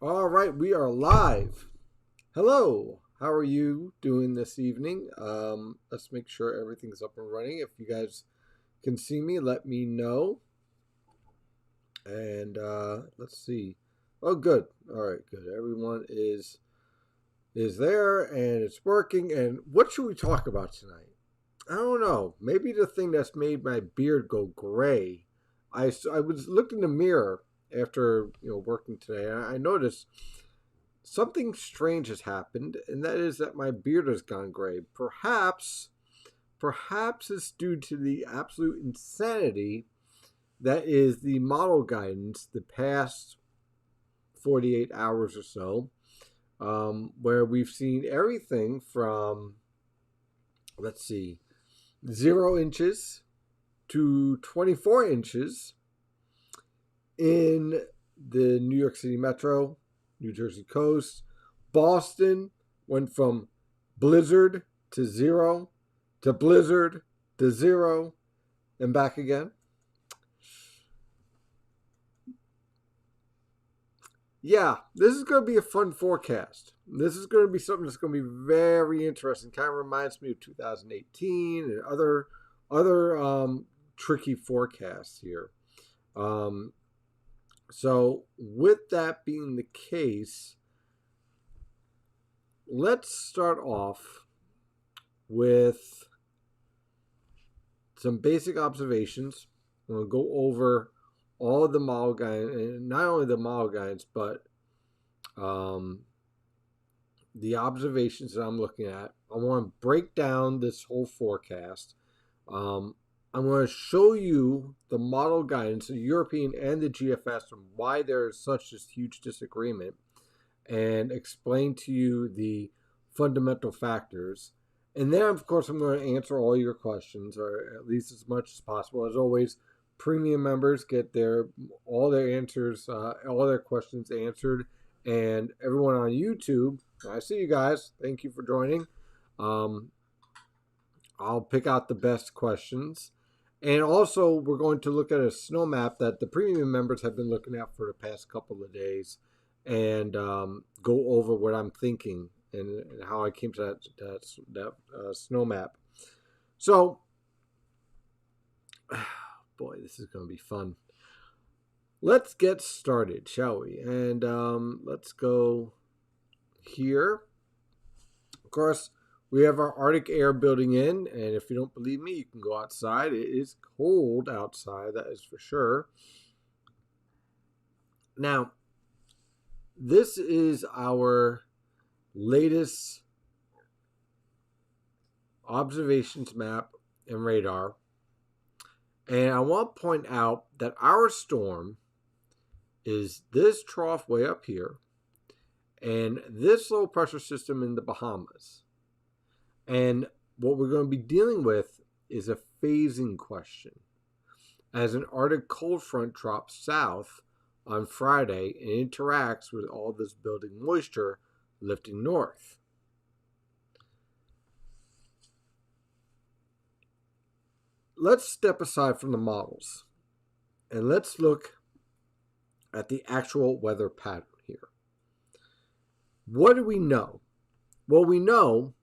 All right, we are live. Hello, how are you doing this evening? Let's make sure everything's up and running. If you guys can see me, let me know. And let's see. Oh, good. All right, good. Everyone is there and it's working. And what should we talk about tonight? I don't know. Maybe the thing that's made my beard go gray. I was looking in the mirror after working today, and I noticed something strange has happened, and that is that my beard has gone gray. Perhaps it's due to the absolute insanity that is the model guidance the past 48 hours or so, where we've seen everything from, let's see, 0 inches to 24 inches in the New York City Metro, New Jersey coast. Boston went from blizzard to 0 to blizzard to 0 and back again. Yeah, this is going to be a fun forecast. This is going to be something that's going to be very interesting. Kind of reminds me of 2018 and other tricky forecasts here. So with that being the case, let's start off with some basic observations. I'm going to go over all of the model guidance, and not only the model guidance, but the observations that I'm looking at. I want to break down this whole forecast. I'm going to show you the model guidance, the European and the GFS, and why there is such this huge disagreement, and explain to you the fundamental factors. And then, of course, I'm going to answer all your questions, or at least as much as possible. As always, premium members get all their answers, all their questions answered, and everyone on YouTube, I see you guys. Thank you for joining. I'll pick out the best questions. And also, we're going to look at a snow map that the premium members have been looking at for the past couple of days, and go over what I'm thinking and how I came to that snow map. So, boy, this is going to be fun. Let's get started, shall we? And let's go here. Of course, we have our Arctic air building in, and if you don't believe me, you can go outside. It is cold outside, that is for sure. Now, this is our latest observations map and radar. And I want to point out that our storm is this trough way up here and this low pressure system in the Bahamas. And what we're going to be dealing with is a phasing question. As an Arctic cold front drops south on Friday and interacts with all this building moisture lifting north. Let's step aside from the models and let's look at the actual weather pattern here. What do we know? Well, we know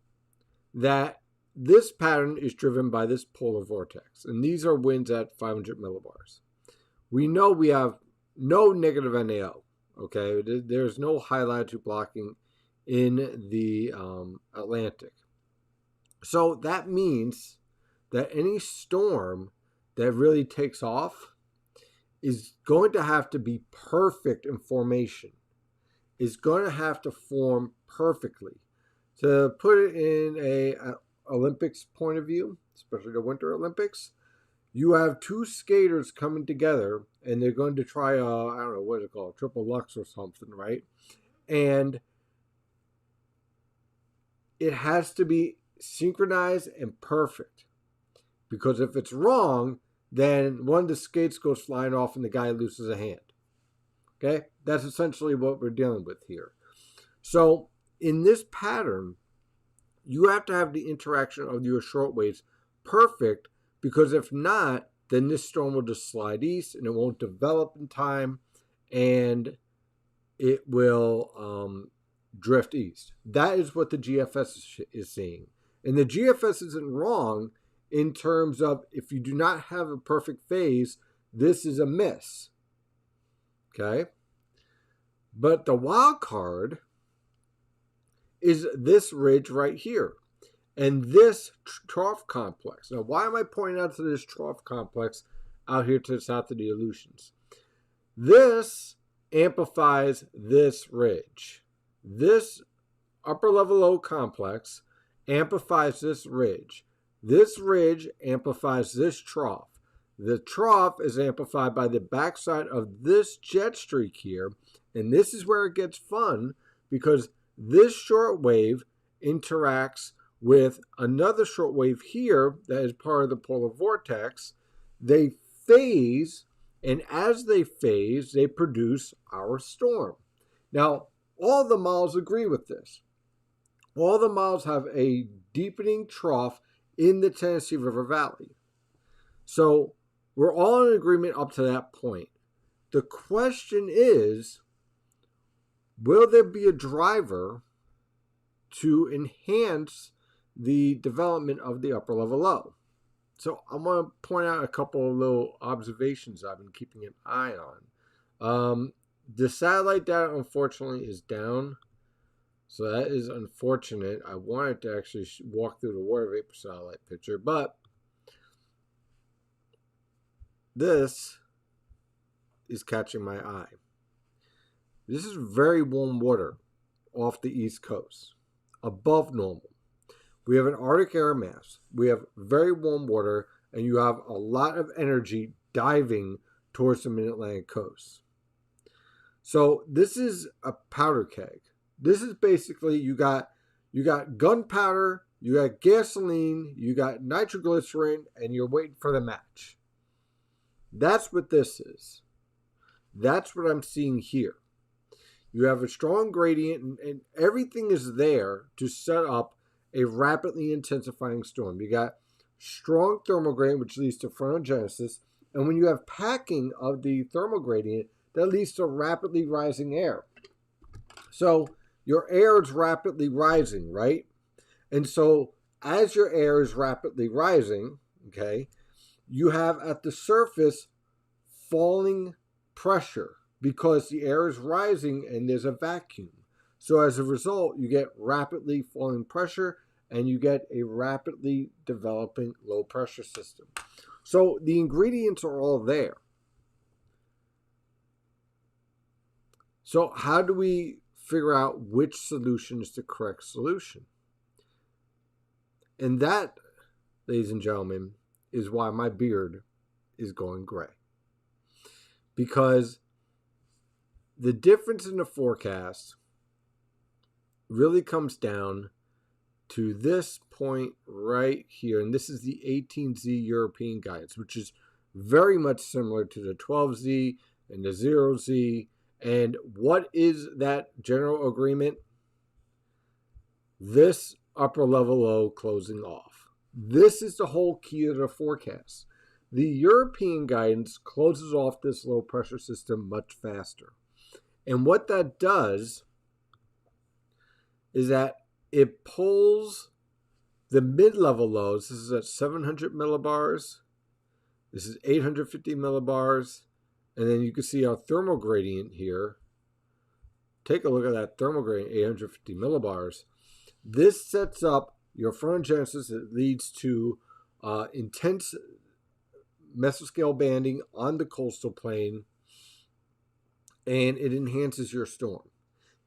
that this pattern is driven by this polar vortex, and these are winds at 500 millibars. We know we have no negative NAO, okay? There's no high latitude blocking in the Atlantic. So that means that any storm that really takes off is going to have to be perfect in formation, is going to have to form perfectly. To put it in a Olympics point of view, especially the Winter Olympics, you have two skaters coming together and they're going to try I don't know, what is it called, triple lux or something, right? And it has to be synchronized and perfect, because if it's wrong, then one of the skates goes flying off and the guy loses a hand. Okay? That's essentially what we're dealing with here. So in this pattern, you have to have the interaction of your short waves perfect, because if not, then this storm will just slide east and it won't develop in time, and it will drift east. That is what the GFS is seeing. And the GFS isn't wrong in terms of if you do not have a perfect phase, this is a miss. Okay? But the wild card is this ridge right here and this trough complex. Now, why am I pointing out to this trough complex out here to the south of the Aleutians? This amplifies this ridge. This upper level low complex amplifies this ridge. This ridge amplifies this trough. The trough is amplified by the backside of this jet streak here. And this is where it gets fun because this short wave interacts with another short wave here that is part of the polar vortex. They phase, and as they phase, they produce our storm. Now, all the models agree with this. All the models have a deepening trough in the Tennessee River Valley. So we're all in agreement up to that point. The question is, will there be a driver to enhance the development of the upper level low? So I want to point out a couple of little observations I've been keeping an eye on. The satellite data, unfortunately, is down. So that is unfortunate. I wanted to actually walk through the water vapor satellite picture, but this is catching my eye. This is very warm water off the East Coast, above normal. We have an Arctic air mass. We have very warm water, and you have a lot of energy diving towards the mid-Atlantic coast. So this is a powder keg. This is basically you got gunpowder, you got gasoline, you got nitroglycerin, and you're waiting for the match. That's what this is. That's what I'm seeing here. You have a strong gradient, and everything is there to set up a rapidly intensifying storm. You got strong thermal gradient, which leads to frontogenesis, and when you have packing of the thermal gradient, that leads to rapidly rising air. So your air is rapidly rising, right? And so as your air is rapidly rising, okay, you have at the surface falling pressure because the air is rising and there's a vacuum. So as a result, you get rapidly falling pressure and you get a rapidly developing low pressure system. So the ingredients are all there. So how do we figure out which solution is the correct solution? And that, ladies and gentlemen, is why my beard is going gray. Because the difference in the forecast really comes down to this point right here. And this is the 18Z European guidance, which is very much similar to the 12Z and the 0Z. And what is that general agreement? This upper level low closing off. This is the whole key of the forecast. The European guidance closes off this low pressure system much faster. And what that does is that it pulls the mid-level lows. This is at 700 millibars. This is 850 millibars. And then you can see our thermal gradient here. Take a look at that thermal gradient, 850 millibars. This sets up your frontogenesis. It leads to intense mesoscale banding on the coastal plain, and it enhances your storm.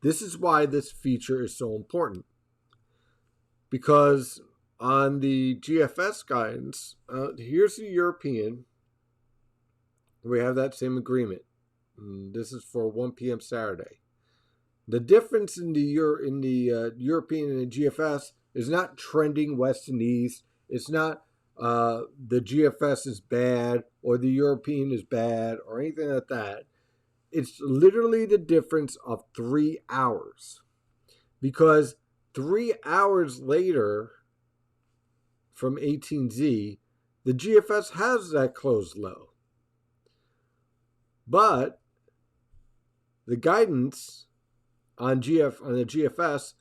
This is why this feature is so important. Because on the GFS guidance, here's the European. We have that same agreement. This is for 1 p.m. Saturday. The difference in the European and the GFS is not trending west and east. It's not the GFS is bad or the European is bad or anything like that. It's literally the difference of 3 hours. Because 3 hours later from 18Z, the GFS has that closed low. But The guidance on the GFS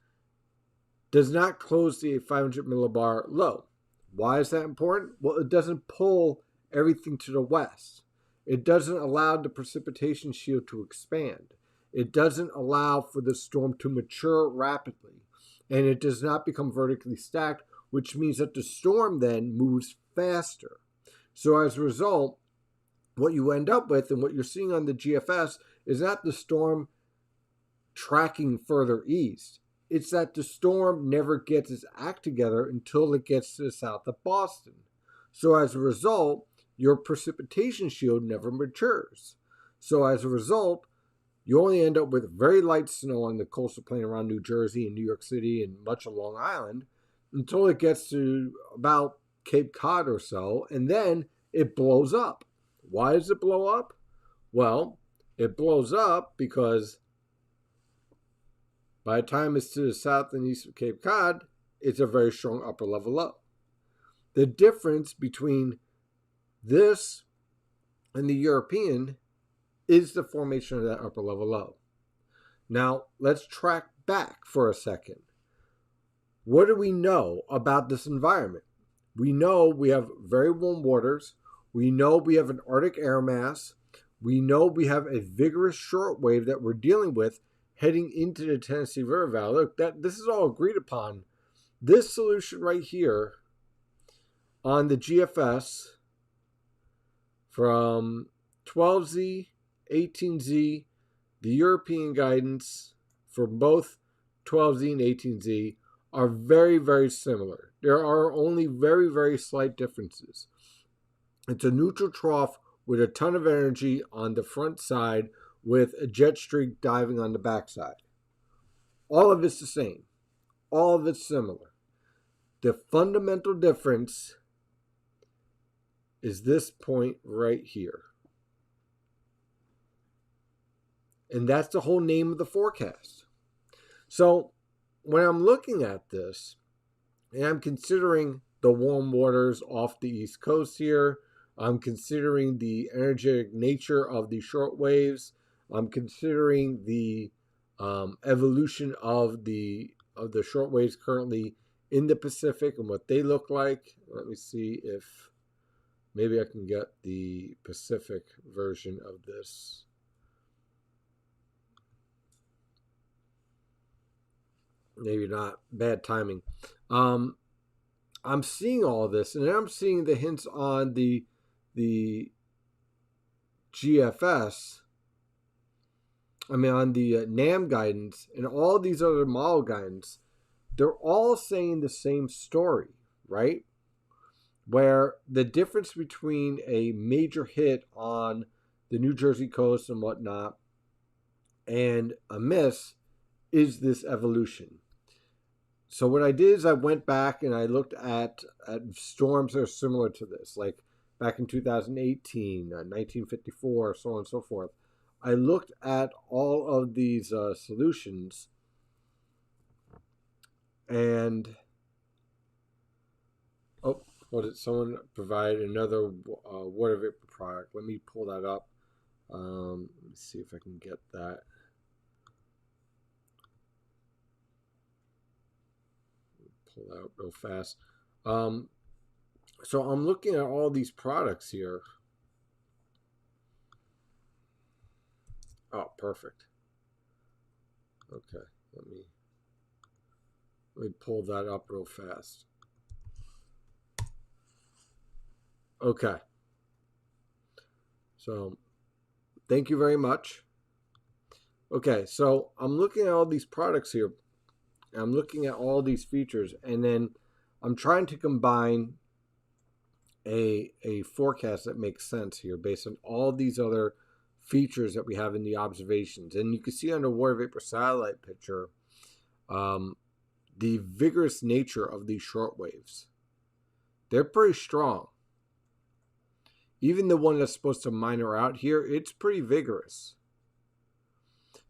does not close the 500 millibar low. Why is that important? Well, it doesn't pull everything to the west. It doesn't allow the precipitation shield to expand. It doesn't allow for the storm to mature rapidly. And it does not become vertically stacked, which means that the storm then moves faster. So as a result, what you end up with and what you're seeing on the GFS is not the storm tracking further east. It's that the storm never gets its act together until it gets to the south of Boston. So as a result, your precipitation shield never matures. So as a result, you only end up with very light snow on the coastal plain around New Jersey and New York City and much of Long Island until it gets to about Cape Cod or so, and then it blows up. Why does it blow up? Well, it blows up because by the time it's to the south and east of Cape Cod, it's a very strong upper level low. The difference between this and the European is the formation of that upper level low. Now, let's track back for a second. What do we know about this environment? We know we have very warm waters. We know we have an Arctic air mass. We know we have a vigorous shortwave that we're dealing with heading into the Tennessee River Valley. Look, this is all agreed upon. This solution right here on the GFS from 12Z, 18Z, the European guidance for both 12Z and 18Z are very, very similar. There are only very, very slight differences. It's a neutral trough with a ton of energy on the front side with a jet streak diving on the backside. All of it's the same. All of it's similar. The fundamental difference is this point right here. And that's the whole name of the forecast. So when I'm looking at this, and I'm considering the warm waters off the East Coast here, I'm considering the energetic nature of the short waves, I'm considering the evolution of the short waves currently in the Pacific and what they look like. Let me see if maybe I can get the Pacific version of this. Maybe not. Bad timing. I'm seeing all this, and I'm seeing the hints on the GFS. I mean, on the NAM guidance and all these other model guidance. They're all saying the same story, right? Where the difference between a major hit on the New Jersey coast and whatnot and a miss is this evolution. So what I did is I went back and I looked at storms that are similar to this, like back in 2018, 1954, so on and so forth. I looked at all of these solutions, and what did someone provide another water vapor product? Let me pull that up. Let me see if I can get that. Pull that out real fast. So I'm looking at all these products here. Oh, perfect. Okay, let me pull that up real fast. Okay. So, thank you very much. Okay, so I'm looking at all these products here. I'm looking at all these features, and then I'm trying to combine a forecast that makes sense here based on all these other features that we have in the observations. And you can see on the water vapor satellite picture the vigorous nature of these short waves. They're pretty strong. Even the one that's supposed to minor out here, it's pretty vigorous.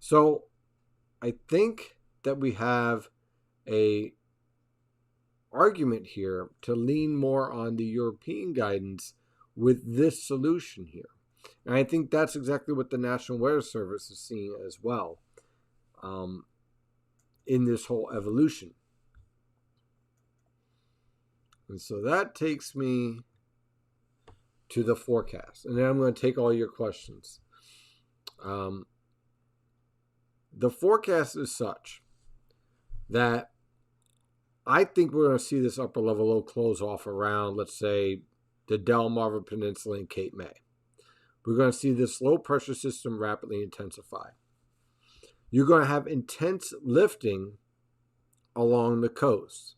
So I think that we have a argument here to lean more on the European guidance with this solution here. And I think that's exactly what the National Weather Service is seeing as well in this whole evolution. And so that takes me to the forecast. And then I'm going to take all your questions. The forecast is such that I think we're going to see this upper level low close off around, let's say, the Delmarva Peninsula and Cape May. We're going to see this low pressure system rapidly intensify. You're going to have intense lifting along the coast.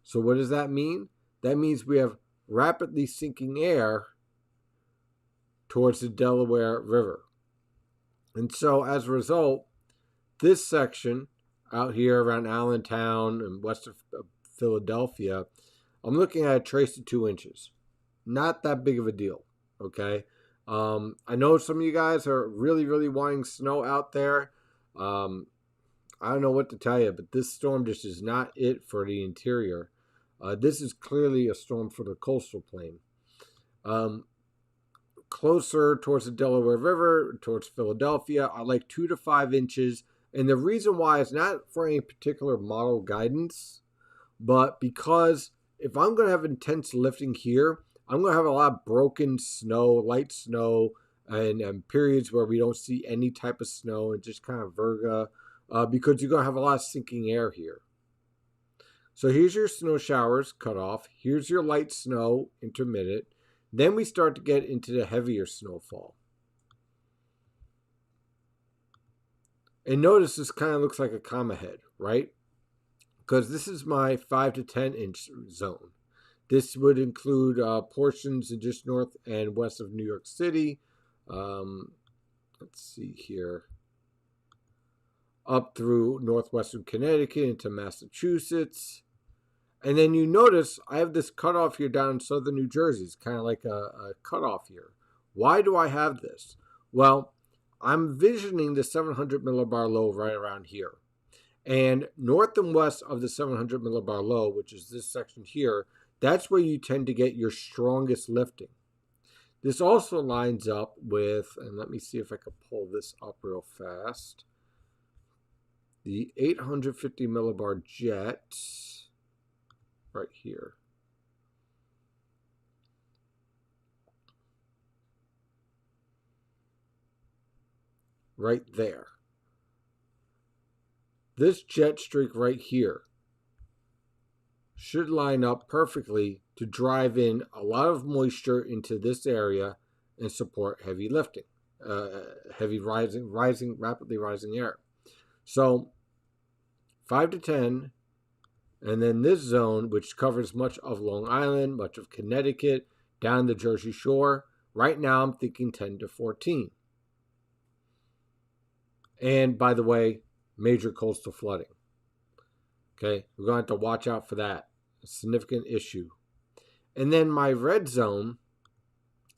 So what does that mean? That means we have rapidly sinking air towards the Delaware River. And so as a result, this section out here around Allentown and west of Philadelphia, I'm looking at a trace to 2 inches. Not that big of a deal, okay? I know some of you guys are really, really wanting snow out there. I don't know what to tell you, but this storm just is not it for the interior. This is clearly a storm for the coastal plain. Closer towards the Delaware River, towards Philadelphia, I like 2 to 5 inches. And the reason why is not for any particular model guidance, but because if I'm going to have intense lifting here, I'm going to have a lot of broken snow, light snow, and periods where we don't see any type of snow and just kind of verga, because you're going to have a lot of sinking air here. So here's your snow showers cut off. Here's your light snow intermittent. Then we start to get into the heavier snowfall. And notice this kind of looks like a comma head, right? Because this is my 5 to 10 inch zone. This would include portions just north and west of New York City. Let's see here. Up through northwestern Connecticut into Massachusetts. And then you notice I have this cutoff here down in southern New Jersey. It's kind of like a cutoff here. Why do I have this? Well, I'm visioning the 700 millibar low right around here. And north and west of the 700 millibar low, which is this section here, that's where you tend to get your strongest lifting. This also lines up with, and let me see if I can pull this up real fast, the 850 millibar jet right here. Right there. This jet streak right here should line up perfectly to drive in a lot of moisture into this area and support heavy lifting, rapidly rising air. So 5 to 10, and then this zone, which covers much of Long Island, much of Connecticut, down the Jersey Shore. Right now, I'm thinking 10 to 14. And by the way, major coastal flooding. Okay, we're going to have to watch out for that. A significant issue. And then my red zone,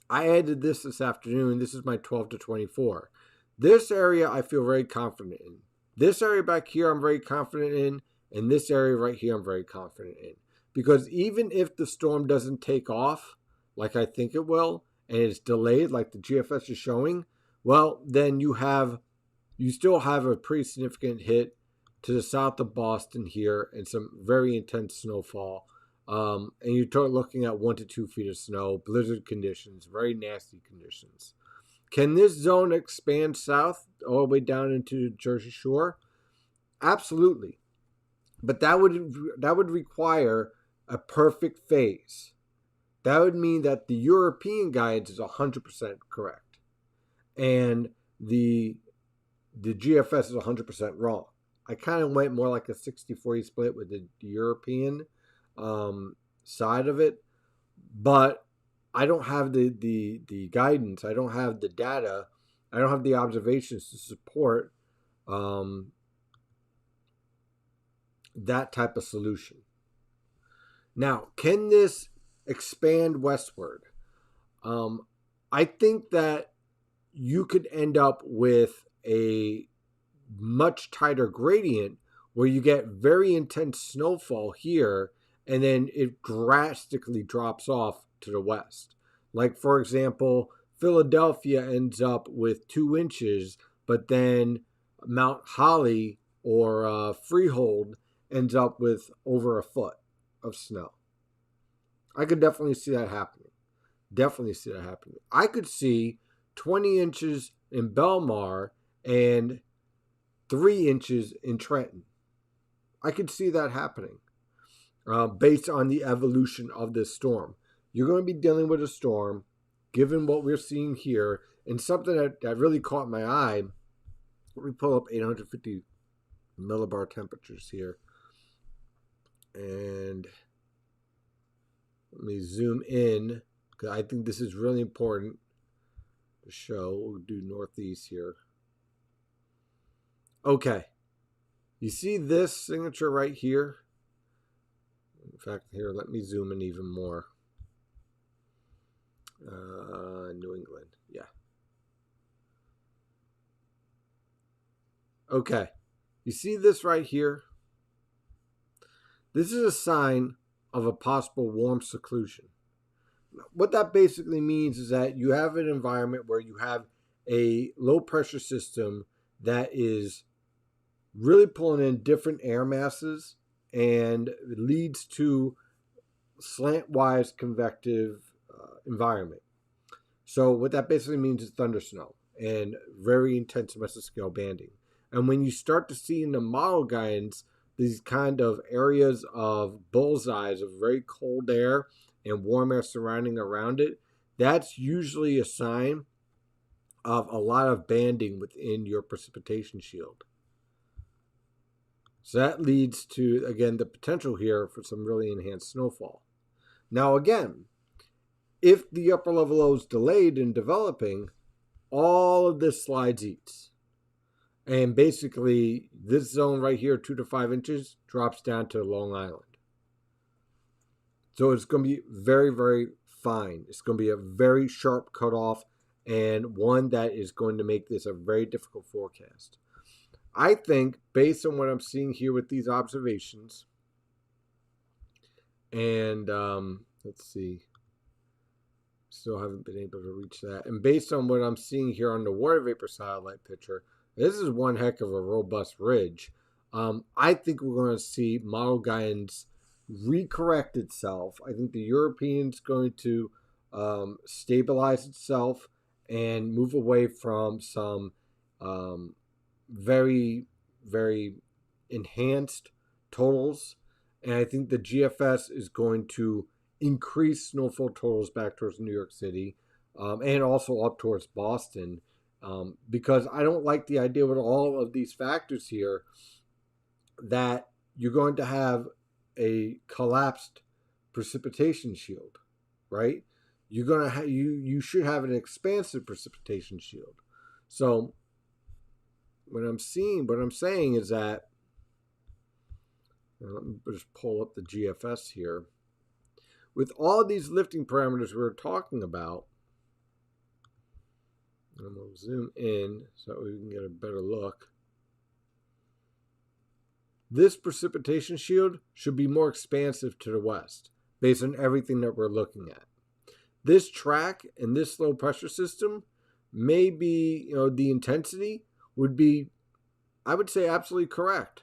I added this afternoon. This is my 12 to 24. This area I feel very confident in. This area back here I'm very confident in. And this area right here I'm very confident in. Because even if the storm doesn't take off like I think it will, and it's delayed like the GFS is showing, well, then you still have a pretty significant hit to the south of Boston here and some very intense snowfall. And you're looking at 1 to 2 feet of snow, blizzard conditions, very nasty conditions. Can this zone expand south all the way down into the Jersey Shore? Absolutely. But that would require a perfect phase. That would mean that the European guidance is 100% correct. And the GFS is 100% wrong. I kind of went more like a 60-40 split with the European side of it. But I don't have the guidance. I don't have the data. I don't have the observations to support that type of solution. Now, can this expand westward? I think that you could end up with a much tighter gradient where you get very intense snowfall here and then it drastically drops off to the west. Like, for example, Philadelphia ends up with 2 inches, but then Mount Holly or Freehold ends up with over a foot of snow. I could definitely see that happening. Definitely see that happening. I could see 20 inches in Belmar and 3 inches in Trenton. I could see that happening based on the evolution of this storm. You're going to be dealing with a storm, given what we're seeing here, and something that really caught my eye. Let me pull up 850 millibar temperatures here. And let me zoom in, because I think this is really important to show. We'll do northeast here. Okay. You see this signature right here? In fact, here, let me zoom in even more. New England, yeah. Okay. You see this right here? This is a sign of a possible warm seclusion. What that basically means is that you have an environment where you have a low pressure system that is really pulling in different air masses and leads to slantwise convective environment. So what that basically means is thunder snow and very intense mesoscale banding. And when you start to see in the model guidance these kind of areas of bullseyes of very cold air and warm air surrounding around it, that's usually a sign of a lot of banding within your precipitation shield. So that leads to, again, the potential here for some really enhanced snowfall. Now, again, if the upper level low is delayed in developing, all of this slides east. And basically, this zone right here, 2 to 5 inches, drops down to Long Island. So it's going to be very, very fine. It's going to be a very sharp cutoff and one that is going to make this a very difficult forecast. I think, based on what I'm seeing here with these observations, and let's see, still haven't been able to reach that. And based on what I'm seeing here on the water vapor satellite picture, this is one heck of a robust ridge. I think we're going to see model guidance recorrect itself. I think the European's going to stabilize itself and move away from some very, very enhanced totals. And I think the GFS is going to increase snowfall totals back towards New York City and also up towards Boston. Because I don't like the idea with all of these factors here that you're going to have a collapsed precipitation shield, right? You're going to you should have an expansive precipitation shield. So what I'm saying is that, let me just pull up the GFS here. With all these lifting parameters we're talking about, and we'll zoom in so we can get a better look. This precipitation shield should be more expansive to the west based on everything that we're looking at. This track and this low pressure system may be, the intensity would be, I would say, absolutely correct.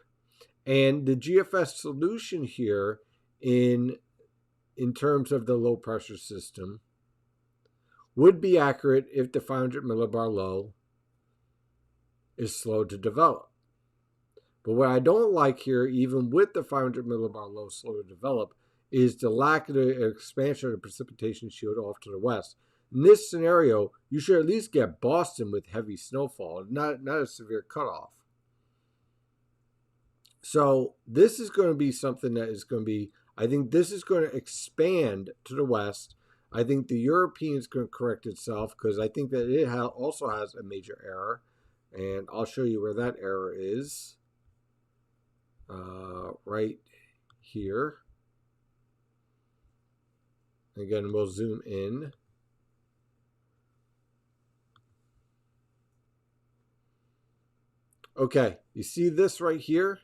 And the GFS solution here in terms of the low pressure system would be accurate if the 500 millibar low is slow to develop. But what I don't like here, even with the 500 millibar low slow to develop, is the lack of the expansion of the precipitation shield off to the west. In this scenario, you should at least get Boston with heavy snowfall, not a severe cutoff. So this is going to be something that is going to be, I think this is going to expand to the west. I think the European is going to correct itself because I think that it also has a major error. And I'll show you where that error is. Right here. Again, we'll zoom in. Okay, you see this right here?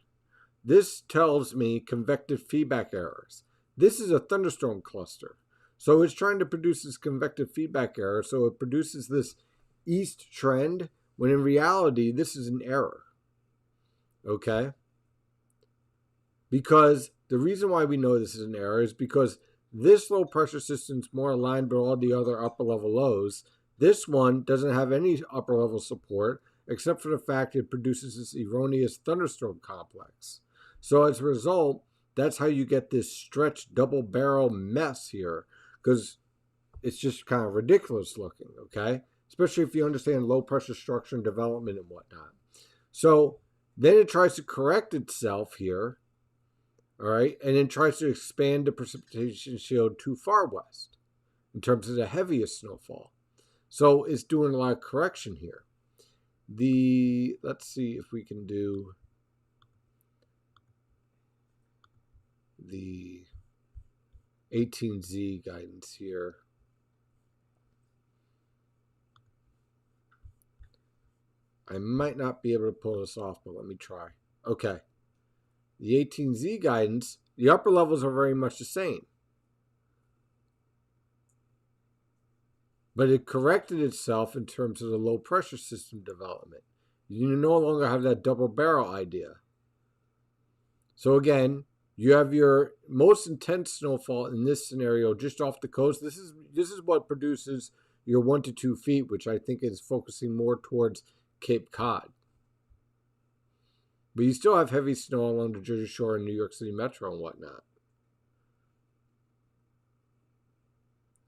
This tells me convective feedback errors. This is a thunderstorm cluster. So it's trying to produce this convective feedback error. So it produces this east trend when in reality, this is an error. Okay? Because the reason why we know this is an error is because this low pressure system is more aligned with all the other upper level lows. This one doesn't have any upper level support except for the fact it produces this erroneous thunderstorm complex. So as a result, that's how you get this stretched double barrel mess here, because it's just kind of ridiculous looking, okay? Especially if you understand low pressure structure and development and whatnot. So then it tries to correct itself here, all right, and then tries to expand the precipitation shield too far west in terms of the heaviest snowfall. So it's doing a lot of correction here. Let's see if we can do the 18Z guidance here. I might not be able to pull this off, but let me try. Okay. The 18Z guidance, the upper levels are very much the same. But it corrected itself in terms of the low pressure system development. You no longer have that double barrel idea. So again, you have your most intense snowfall in this scenario just off the coast. This is what produces your 1 to 2 feet, which I think is focusing more towards Cape Cod. But you still have heavy snow along the Jersey Shore and New York City Metro and whatnot.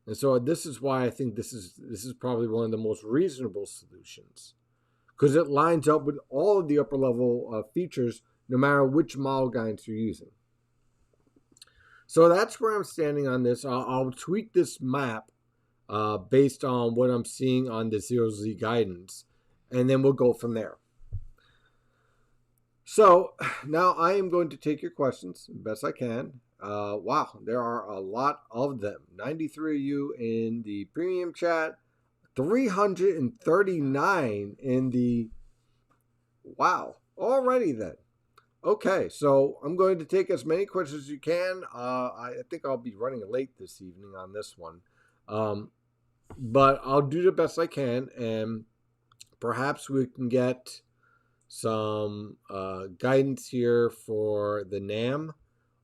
And so this is why I think this is probably one of the most reasonable solutions, because it lines up with all of the upper level features, no matter which model guidance you're using. So that's where I'm standing on this. I'll tweak this map based on what I'm seeing on the 0Z guidance, and then we'll go from there. So now I am going to take your questions as best I can. Wow, there are a lot of them. 93 of you in the premium chat, 339 in the, wow, already then. Okay, so I'm going to take as many questions as you can. I think I'll be running late this evening on this one. But I'll do the best I can, and perhaps we can get some guidance here for the NAM.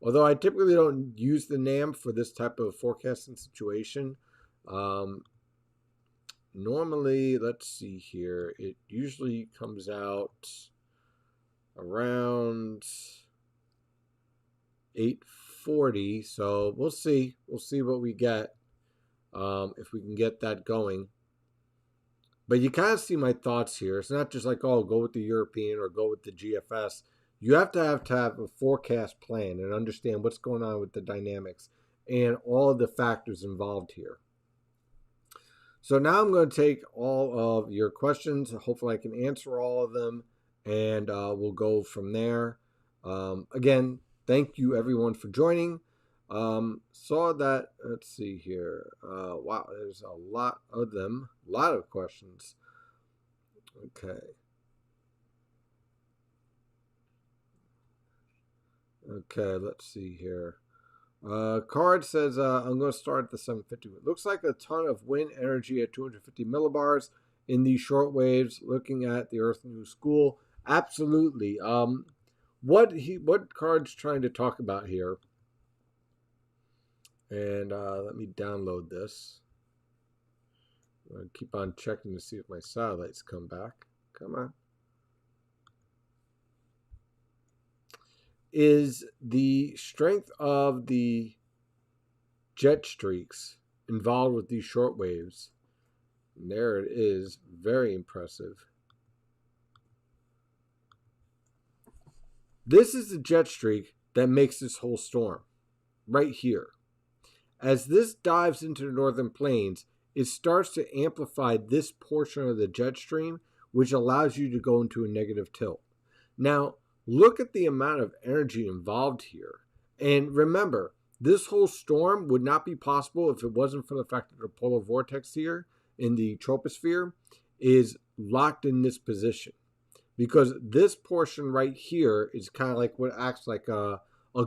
Although I typically don't use the NAM for this type of forecasting situation. Normally, let's see here, it usually comes out around 8:40. So we'll see. We'll see what we get if we can get that going. But you kind of see my thoughts here. It's not just like, oh, go with the European or go with the GFS. You have to have a forecast plan and understand what's going on with the dynamics and all of the factors involved here. So now I'm going to take all of your questions. Hopefully I can answer all of them, and we'll go from there. Again, thank you everyone for joining. Saw that, let's see here. Wow, there's a lot of them, a lot of questions. Okay. Okay, let's see here. Card says, I'm going to start at the 750. It looks like a ton of wind energy at 250 millibars in these short waves, looking at the Earth New School. Absolutely. What Card's trying to talk about here, and let me download this. I'm going to keep on checking to see if my satellites come back. Come on. Is the strength of the jet streaks involved with these short waves. And there it is. Very impressive. This is the jet streak that makes this whole storm. Right here. As this dives into the northern plains, it starts to amplify this portion of the jet stream, which allows you to go into a negative tilt. Now, look at the amount of energy involved here. And remember, this whole storm would not be possible if it wasn't for the fact that the polar vortex here in the troposphere is locked in this position. Because this portion right here is kind of like what acts like a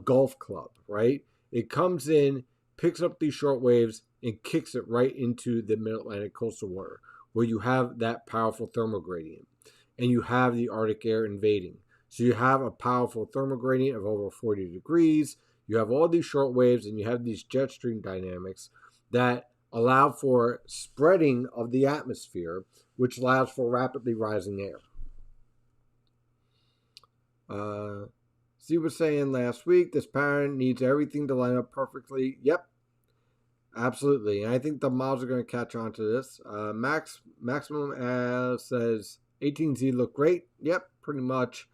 golf club, right? It comes in, picks up these short waves and kicks it right into the mid-Atlantic coastal water, where you have that powerful thermal gradient, and you have the Arctic air invading. So you have a powerful thermal gradient of over 40 degrees. You have all these short waves, and you have these jet stream dynamics that allow for spreading of the atmosphere, which allows for rapidly rising air. Steve was saying last week, this pattern needs everything to line up perfectly. Yep, absolutely. And I think the models are going to catch on to this. Maximum says 18Z look great. Yep, pretty much.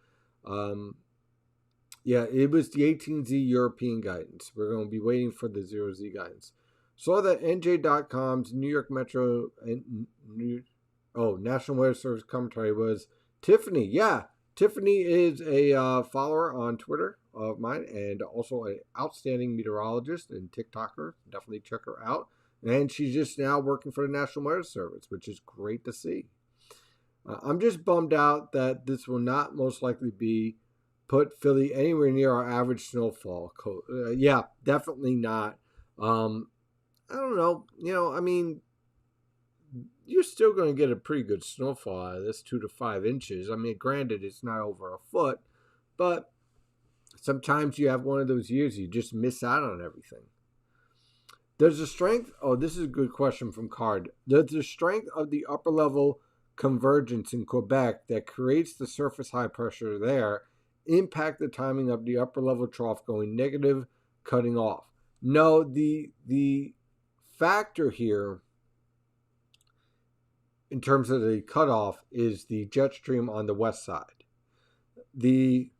Yeah, it was the 18Z European guidance. We're going to be waiting for the 0Z guidance. Saw that NJ.com's New York Metro and National Weather Service commentary was Tiffany. Yeah, Tiffany is a follower on Twitter of mine and also an outstanding meteorologist and TikToker. Definitely check her out. And she's just now working for the National Weather Service, which is great to see. I'm just bummed out that this will not most likely put Philly anywhere near our average snowfall. Yeah, definitely not. I don't know. I mean, you're still going to get a pretty good snowfall out of this, 2 to 5 inches. I mean, granted, it's not over a foot, but sometimes you have one of those years you just miss out on everything. Does the strength, this is a good question from Card. Does the strength of the upper level convergence in Quebec that creates the surface high pressure there impact the timing of the upper level trough going negative, cutting off? No, the factor here in terms of the cutoff is the jet stream on the west side. The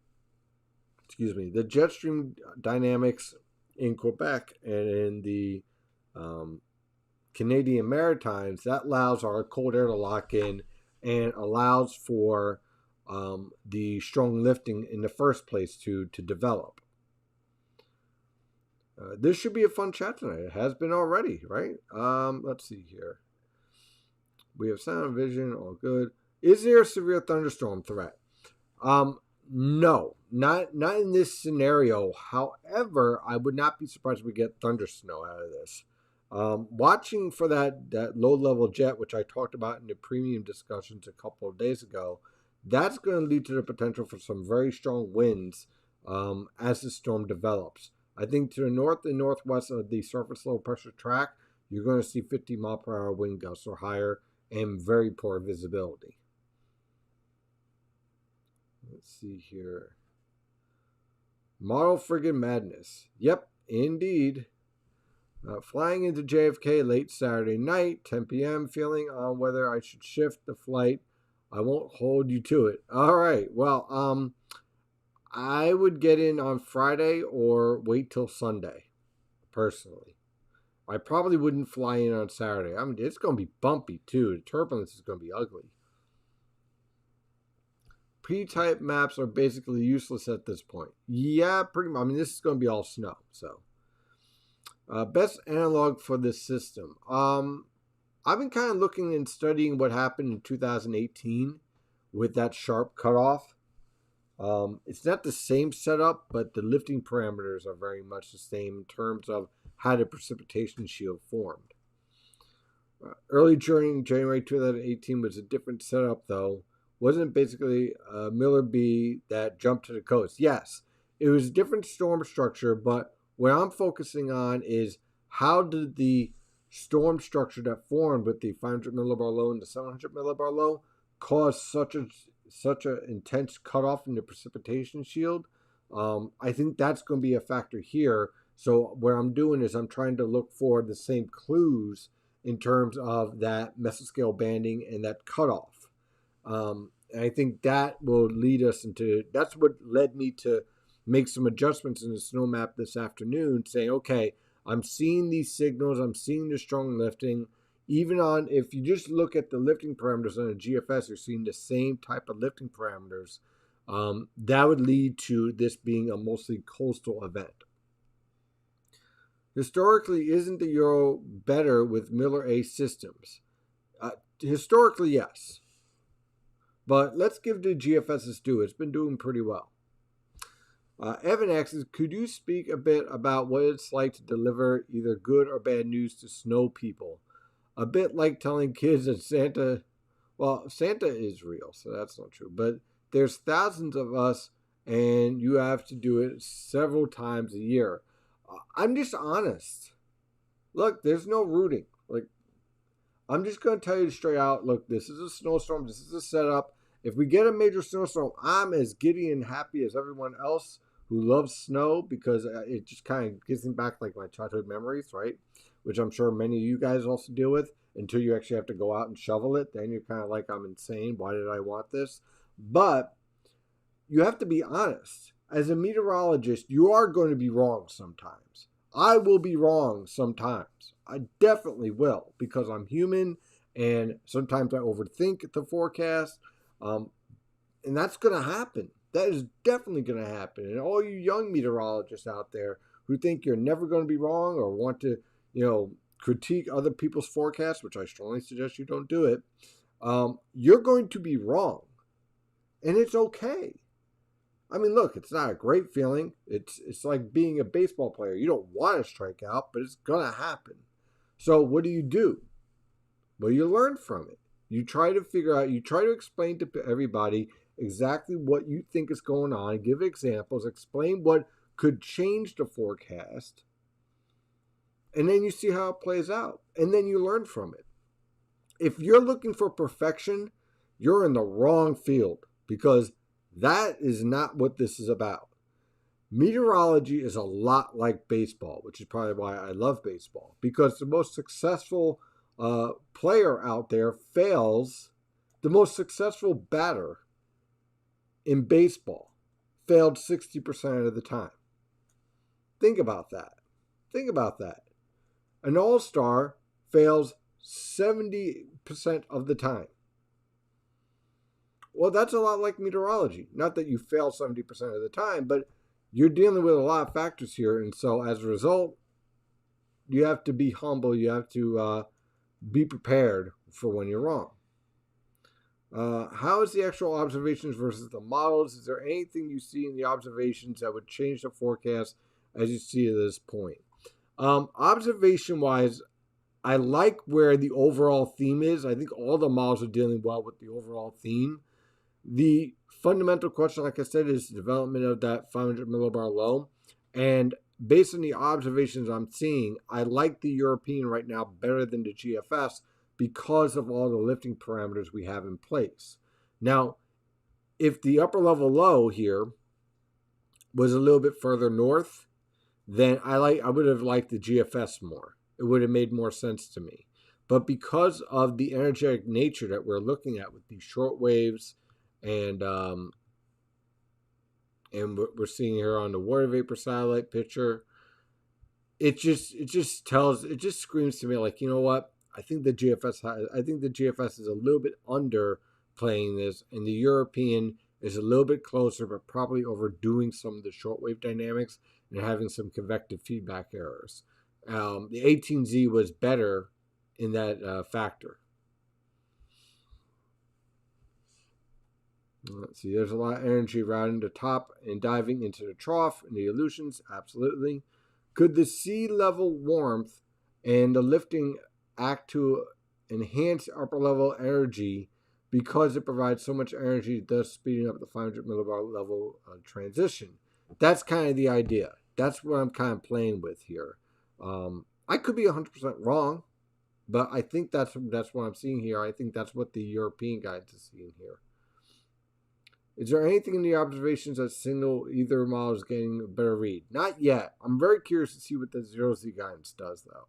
jet stream dynamics in Quebec and in the Canadian Maritimes, that allows our cold air to lock in and allows for the strong lifting in the first place to develop. This should be a fun chat tonight. It has been already, right? Let's see here. We have sound and vision, all good. Is there a severe thunderstorm threat? No, not in this scenario. However, I would not be surprised if we get thunder snow out of this. Watching for that low-level jet, which I talked about in the premium discussions a couple of days ago, that's going to lead to the potential for some very strong winds as the storm develops. I think to the north and northwest of the surface low pressure track, you're going to see 50 mile per hour wind gusts or higher and very poor visibility. Let's see here. Model friggin' madness. Yep, indeed. Flying into JFK late Saturday night, 10 p.m., feeling on whether I should shift the flight. I won't hold you to it. All right. Well, I would get in on Friday or wait till Sunday, personally. I probably wouldn't fly in on Saturday. I mean, it's going to be bumpy, too. The turbulence is going to be ugly. P-type maps are basically useless at this point. Yeah, pretty much. I mean, this is going to be all snow, so. Best analog for this system. I've been kind of looking and studying what happened in 2018 with that sharp cutoff. It's not the same setup, but the lifting parameters are very much the same in terms of how the precipitation shield formed. Early during January 2018 was a different setup, though. Wasn't basically Miller B that jumped to the coast. Yes, it was a different storm structure, but what I'm focusing on is how did the storm structure that formed with the 500 millibar low and the 700 millibar low cause such an intense cutoff in the precipitation shield. I think that's going to be a factor here. So what I'm doing is I'm trying to look for the same clues in terms of that mesoscale banding and that cutoff. And I think that will lead us into, that's what led me to make some adjustments in the snow map this afternoon, saying, okay, I'm seeing these signals, I'm seeing the strong lifting. Even on, if you just look at the lifting parameters on a GFS, you're seeing the same type of lifting parameters. That would lead to this being a mostly coastal event. Historically, isn't the Euro better with Miller A systems? Historically, yes. But let's give the GFS its due. It's been doing pretty well. Evan asks, could you speak a bit about what it's like to deliver either good or bad news to snow people? A bit like telling kids that Santa is real, so that's not true. But there's thousands of us, and you have to do it several times a year. I'm just honest. Look, there's no rooting. Like, I'm just going to tell you straight out, look, this is a snowstorm. This is a setup. If we get a major snowstorm, I'm as giddy and happy as everyone else who loves snow because it just kind of gives me back like my childhood memories, right? Which I'm sure many of you guys also deal with until you actually have to go out and shovel it. Then you're kind of like, I'm insane. Why did I want this? But you have to be honest. As a meteorologist, you are going to be wrong sometimes. I will be wrong sometimes. I definitely will because I'm human and sometimes I overthink the forecast. And that's going to happen. That is definitely going to happen. And all you young meteorologists out there who think you're never going to be wrong or want to, critique other people's forecasts, which I strongly suggest you don't do it, you're going to be wrong. And it's okay. I mean, look, it's not a great feeling. It's like being a baseball player. You don't want to strike out, but it's going to happen. So what do? Well, you learn from it. You try to explain to everybody exactly what you think is going on, give examples, explain what could change the forecast, and then you see how it plays out, and then you learn from it. If you're looking for perfection, you're in the wrong field because that is not what this is about. Meteorology is a lot like baseball, which is probably why I love baseball, because the most successful player out there fails. The most successful batter in baseball failed 60% of the time. Think about that. An all-star fails 70% of the time. Well, that's a lot like meteorology. Not that you fail 70% of the time, but you're dealing with a lot of factors here. And so as a result, you have to be humble. You have to be prepared for when you're wrong. How is the actual observations versus the models? Is there anything you see in the observations that would change the forecast as you see at this point? Observation-wise, I like where the overall theme is. I think all the models are dealing well with the overall theme. The fundamental question, like I said, is the development of that 500 millibar low. And based on the observations I'm seeing, I like the European right now better than the GFS because of all the lifting parameters we have in place. Now, if the upper level low here was a little bit further north, then I would have liked the GFS more. It would have made more sense to me. But because of the energetic nature that we're looking at with these short waves and what we're seeing here on the water vapor satellite picture, it just screams to me like, you know what? I think the GFS is a little bit underplaying this, and the European is a little bit closer, but probably overdoing some of the shortwave dynamics and having some convective feedback errors. The 18Z was better in that factor. Let's see, there's a lot of energy routing the top and diving into the trough and the illusions. Absolutely. Could the sea level warmth and the lifting act to enhance upper level energy because it provides so much energy, thus speeding up the 500 millibar level transition? That's kind of the idea. That's what I'm kind of playing with here. I could be 100% wrong, but I think that's what I'm seeing here. I think that's what the European guides is seeing here. Is there anything in the observations that signal either model is getting a better read? Not yet. I'm very curious to see what the 0Z guidance does, though.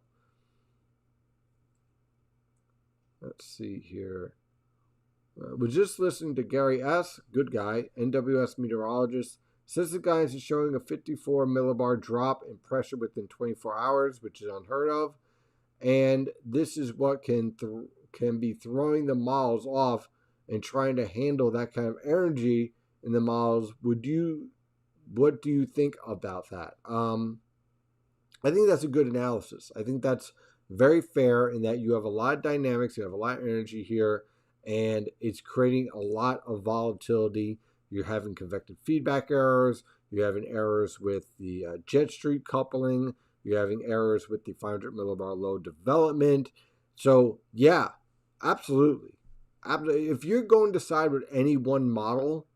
Let's see here. We're just listening to Gary S., good guy, NWS meteorologist. Says the guidance is showing a 54 millibar drop in pressure within 24 hours, which is unheard of. And this is what can be throwing the models off and trying to handle that kind of energy in the models. What do you think about that? I think that's a good analysis. I think that's very fair in that you have a lot of dynamics, you have a lot of energy here, and it's creating a lot of volatility. You're having convective feedback errors. You're having errors with the jet stream coupling. You're having errors with the 500 millibar low development. So, yeah, absolutely. If you're going to side with any one model,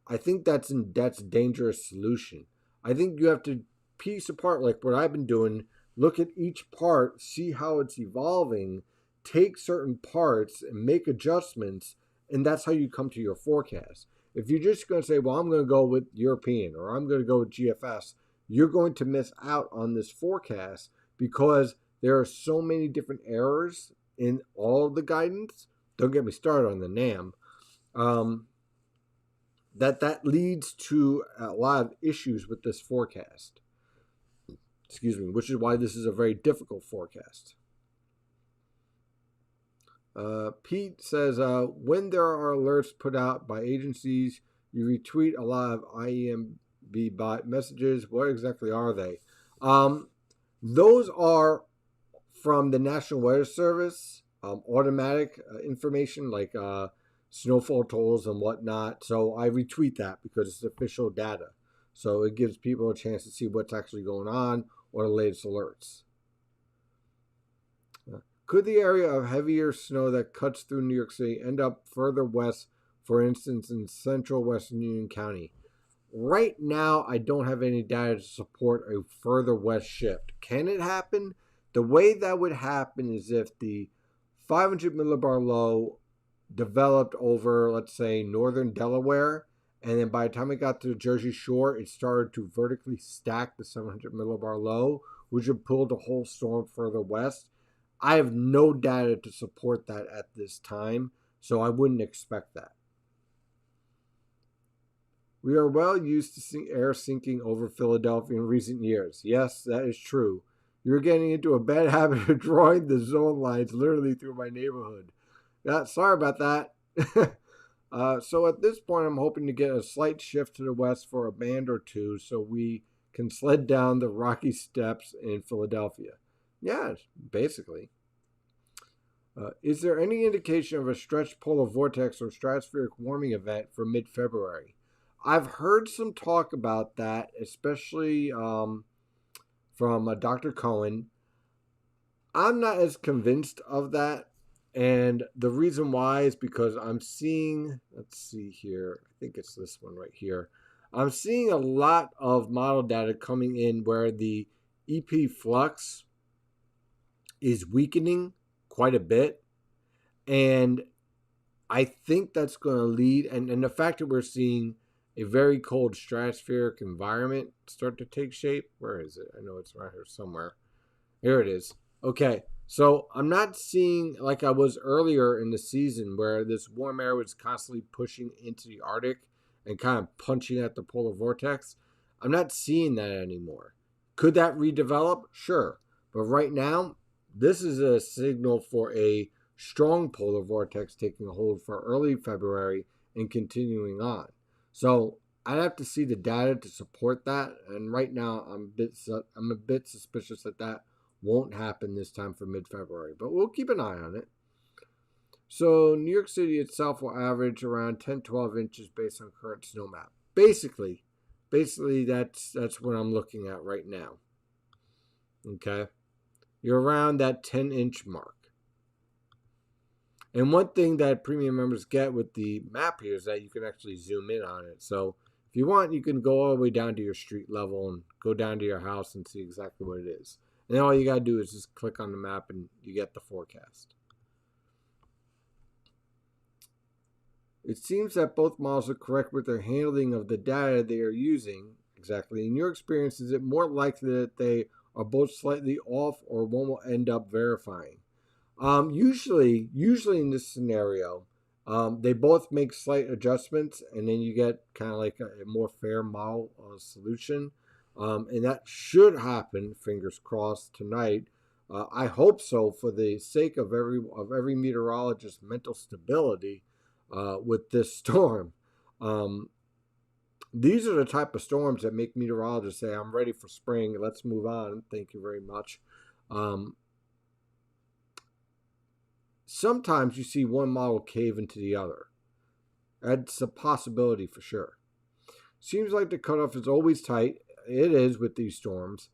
I think that's a dangerous solution. I think you have to piece apart, like what I've been doing, look at each part, see how it's evolving, take certain parts and make adjustments, and that's how you come to your forecast. If you're just going to say, well, I'm going to go with European or I'm going to go with GFS, you're going to miss out on this forecast because there are so many different errors in all of the guidance. Don't get me started on the NAM. That leads to a lot of issues with this forecast. Excuse me, which is why this is a very difficult forecast. Pete says, when there are alerts put out by agencies, you retweet a lot of IEMB bot messages. What exactly are they? Those are from the National Weather Service, automatic information like snowfall totals and whatnot. So I retweet that because it's official data. So it gives people a chance to see what's actually going on or the latest alerts. Could the area of heavier snow that cuts through New York City end up further west, for instance, in central Western Union County? Right now, I don't have any data to support a further west shift. Can it happen? The way that would happen is if the 500 millibar low developed over, let's say, northern Delaware, and then by the time it got to the Jersey Shore, it started to vertically stack the 700 millibar low, which would pull the whole storm further west. I have no data to support that at this time, so I wouldn't expect that. We are well used to seeing air sinking over Philadelphia in recent years. Yes, that is true. You're getting into a bad habit of drawing the zone lines literally through my neighborhood. Yeah, sorry about that. So at this point, I'm hoping to get a slight shift to the west for a band or two so we can sled down the rocky steps in Philadelphia. Yeah, basically. Is there any indication of a stretched polar vortex or stratospheric warming event for mid-February? I've heard some talk about that, especially from Dr. Cohen. I'm not as convinced of that. And the reason why is because I'm seeing, let's see here, I think it's this one right here. I'm seeing a lot of model data coming in where the EP flux is weakening quite a bit. And I think that's going to lead, and the fact that we're seeing a very cold stratospheric environment start to take shape. Where is it? I know it's right here somewhere. Here it is. Okay, so I'm not seeing like I was earlier in the season where this warm air was constantly pushing into the Arctic and kind of punching at the polar vortex. I'm not seeing that anymore. Could that redevelop? Sure. But right now, this is a signal for a strong polar vortex taking a hold for early February and continuing on. So I'd have to see the data to support that. And right now, I'm a bit suspicious that won't happen this time for mid-February. But we'll keep an eye on it. So New York City itself will average around 10-12 inches based on current snow map. Basically that's what I'm looking at right now. Okay? You're around that 10-inch mark. And one thing that premium members get with the map here is that you can actually zoom in on it. So if you want, you can go all the way down to your street level and go down to your house and see exactly what it is. And then all you got to do is just click on the map and you get the forecast. It seems that both models are correct with their handling of the data they are using. Exactly. In your experience, is it more likely that they are both slightly off or one will end up verifying? Usually in this scenario, they both make slight adjustments, and then you get kind of like a more fair model solution. And that should happen, fingers crossed, tonight. I hope so, for the sake of every meteorologist's mental stability with this storm. These are the type of storms that make meteorologists say, "I'm ready for spring. Let's move on. Thank you very much." Sometimes you see one model cave into the other. That's a possibility for sure. Seems like the cutoff is always tight. It is with these storms.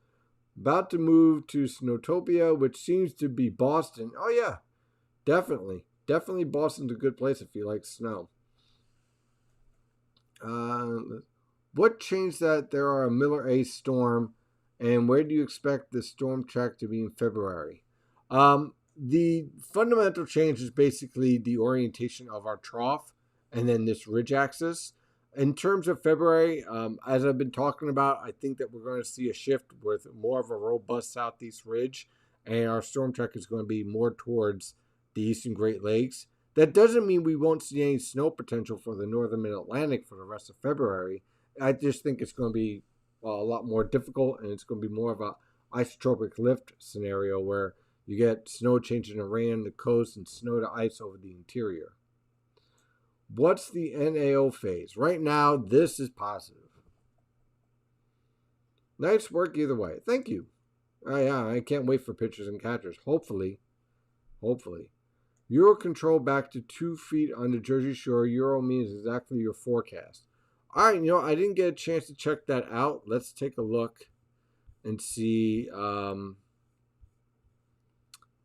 About to move to Snowtopia, which seems to be Boston. Oh, yeah, definitely. Definitely Boston's a good place if you like snow. What changed that there are a Miller A storm, and where do you expect the storm track to be in February? The fundamental change is basically the orientation of our trough and then this ridge axis. In terms of February, as I've been talking about, I think that we're going to see a shift with more of a robust southeast ridge, and our storm track is going to be more towards the eastern Great Lakes. That doesn't mean we won't see any snow potential for the northern mid-Atlantic for the rest of February. I just think it's going to be a lot more difficult, and it's going to be more of a isotropic lift scenario where you get snow changing around the coast and snow to ice over the interior. What's the NAO phase? Right now, this is positive. Nice work either way. Thank you. Yeah, I can't wait for pitchers and catchers. Hopefully. Euro control back to 2 feet on the Jersey Shore. Euro means exactly your forecast. All right, I didn't get a chance to check that out. Let's take a look and see the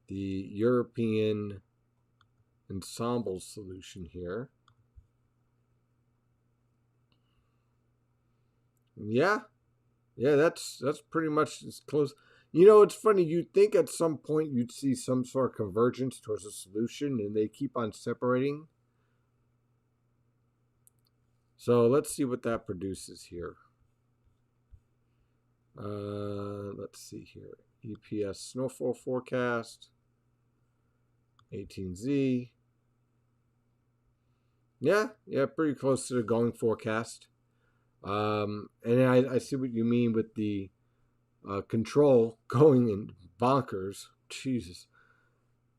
European ensemble solution here. Yeah, that's pretty much as close. It's funny. You'd think at some point you'd see some sort of convergence towards a solution, and they keep on separating. So let's see what that produces here. Let's see here. EPS snowfall forecast. 18Z. Yeah, pretty close to the going forecast. And I see what you mean with the control going in bonkers. Jesus.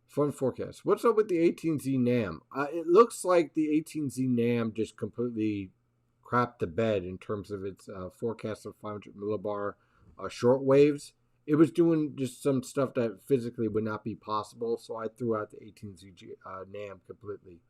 Fun forecast. What's up with the 18Z NAM? It looks like the 18Z NAM just completely crapped the bed in terms of its forecast of 500 millibar short waves. It was doing just some stuff that physically would not be possible, so I threw out the 18Z NAM completely.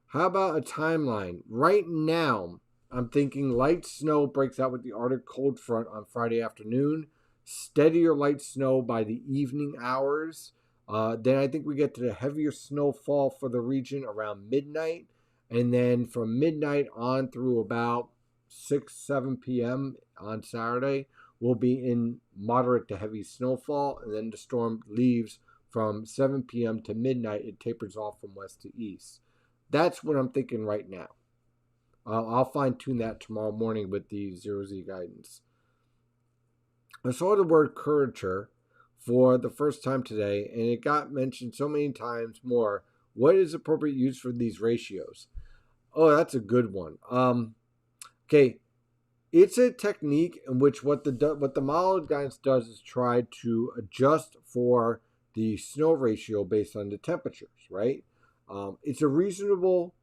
How about a timeline? Right now, I'm thinking light snow breaks out with the Arctic cold front on Friday afternoon. Steadier light snow by the evening hours. Then I think we get to the heavier snowfall for the region around midnight. And then from midnight on through about 6, 7 p.m. on Saturday, we'll be in moderate to heavy snowfall. And then the storm leaves from 7 p.m. to midnight. It tapers off from west to east. That's what I'm thinking right now. I'll fine-tune that tomorrow morning with the 0Z guidance. I saw the word curvature for the first time today, and it got mentioned so many times more. What is appropriate use for these ratios? Oh, that's a good one. Okay, it's a technique in which what the model guidance does is try to adjust for the snow ratio based on the temperatures, right? It's a reasonable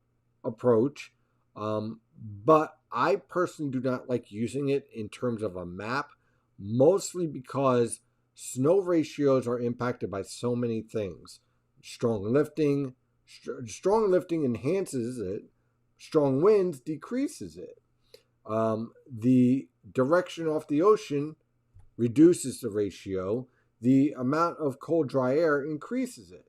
approach. But I personally do not like using it in terms of a map, mostly because snow ratios are impacted by so many things. Strong lifting enhances it. Strong winds decreases it. The direction off the ocean reduces the ratio. The amount of cold, dry air increases it.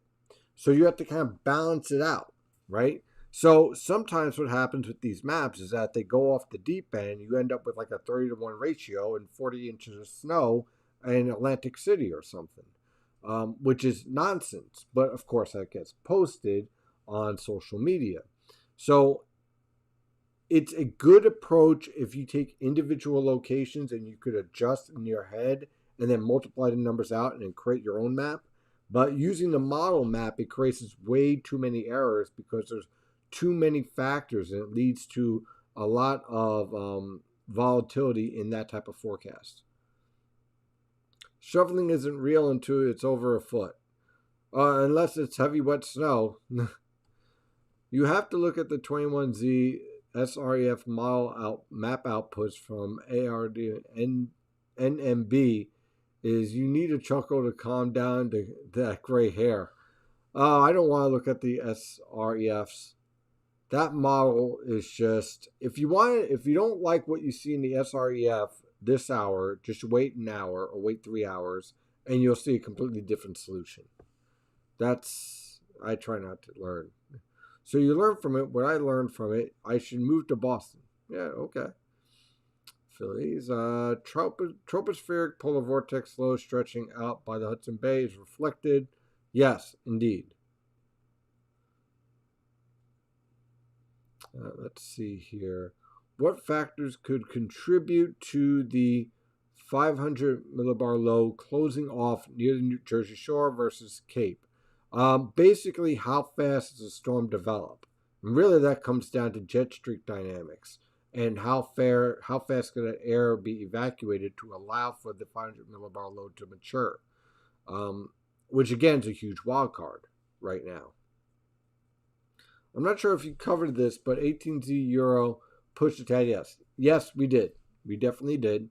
So you have to kind of balance it out, right? So sometimes what happens with these maps is that they go off the deep end. You end up with like a 30-to-1 ratio and 40 inches of snow in Atlantic City or something, which is nonsense. But of course, that gets posted on social media. So it's a good approach if you take individual locations and you could adjust in your head and then multiply the numbers out and then create your own map. But using the model map, it creates way too many errors because there's too many factors, and it leads to a lot of volatility in that type of forecast. Shoveling isn't real until it's over a foot, unless it's heavy wet snow. You have to look at the 21Z SREF model map outputs from ARD and NMB. Is you need a chuckle to calm down that gray hair. I don't want to look at the SREFs. that model is just, if you don't like what you see in the SREF this hour, just wait an hour or wait 3 hours and you'll see a completely different solution. I try not to learn. So you learn from it. What I learned from it, I should move to Boston. Yeah, okay. Phillies. Tropospheric polar vortex low stretching out by the Hudson Bay is reflected. Yes, indeed. Let's see here. What factors could contribute to the 500 millibar low closing off near the New Jersey shore versus Cape? Basically, how fast does a storm develop? And really, that comes down to jet stream dynamics and how fast can that air be evacuated to allow for the 500 millibar low to mature, which again is a huge wild card right now. I'm not sure if you covered this, but 18Z Euro pushed a tad. Yes, we did. We definitely did.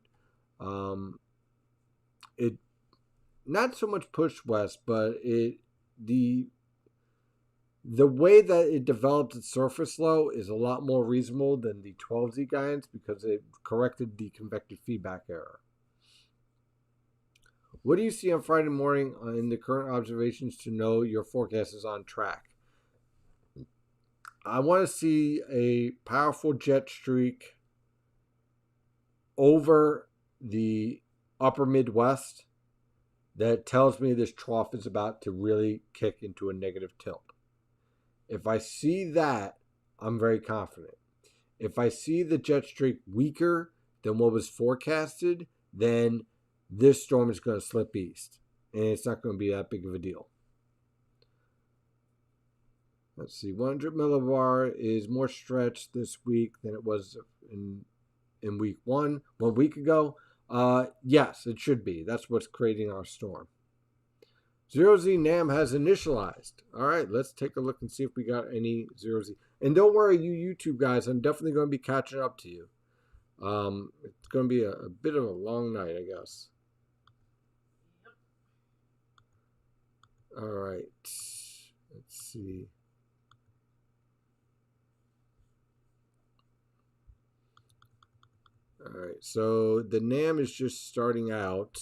It not so much pushed west, but the way that it developed its surface low is a lot more reasonable than the 12Z guidance because it corrected the convective feedback error. What do you see on Friday morning in the current observations to know your forecast is on track? I want to see a powerful jet streak over the upper Midwest that tells me this trough is about to really kick into a negative tilt. If I see that, I'm very confident. If I see the jet streak weaker than what was forecasted, then this storm is going to slip east. And it's not going to be that big of a deal. Let's see, 100 millibar is more stretched this week than it was in week 1 week ago. Yes, it should be. That's what's creating our storm. 0Z NAM has initialized. All right, let's take a look and see if we got any 0Z. And don't worry, you YouTube guys, I'm definitely going to be catching up to you. It's going to be a bit of a long night, I guess. All right, let's see. All right, so the NAM is just starting out.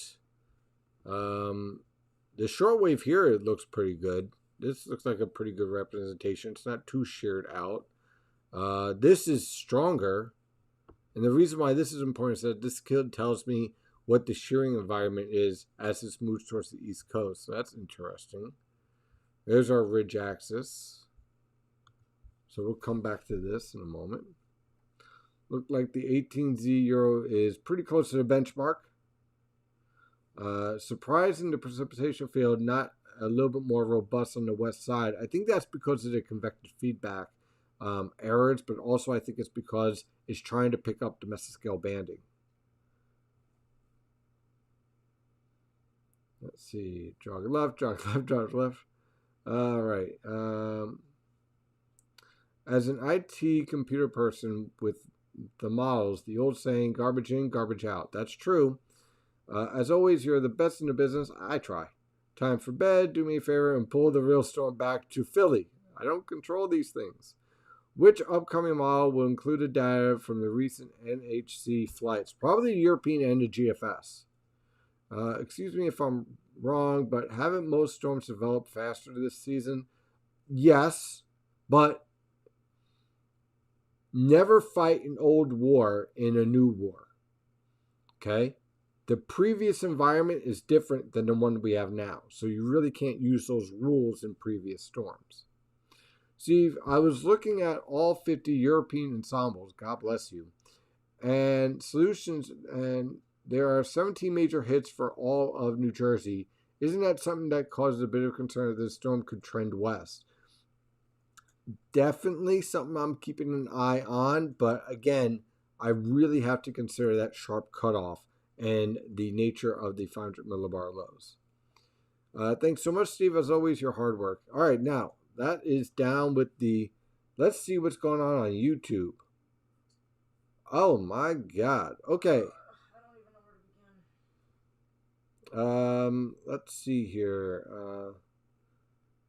The shortwave here, it looks pretty good. This looks like a pretty good representation. It's not too sheared out. This is stronger. And the reason why this is important is that this tells me what the shearing environment is as this moves towards the East Coast. So that's interesting. There's our ridge axis. So we'll come back to this in a moment. Look like the 18Z Euro is pretty close to the benchmark. Surprising the precipitation field not a little bit more robust on the west side. I think that's because of the convective feedback errors, but also I think it's because it's trying to pick up the mesoscale banding. Let's see, jog left, jog left, jog left. All right. As an IT computer person with the models, the old saying, garbage in, garbage out. That's true. As always, you're the best in the business. I try. Time for bed. Do me a favor and pull the real storm back to Philly. I don't control these things. Which upcoming model will include the data from the recent NHC flights? Probably the European and the GFS. Excuse me if I'm wrong, but haven't most storms developed faster this season? Yes, but never fight an old war in a new war. Okay? The previous environment is different than the one we have now. So you really can't use those rules in previous storms. Steve, I was looking at all 50 European ensembles, God bless you, and solutions, and there are 17 major hits for all of New Jersey. Isn't that something that causes a bit of concern that this storm could trend west? Definitely something I'm keeping an eye on, but again, I really have to consider that sharp cutoff and the nature of the 500 millibar lows. Thanks so much, Steve. As always, your hard work. All right, now that is down with the. Let's see what's going on YouTube. Oh my God. Okay. Let's see here.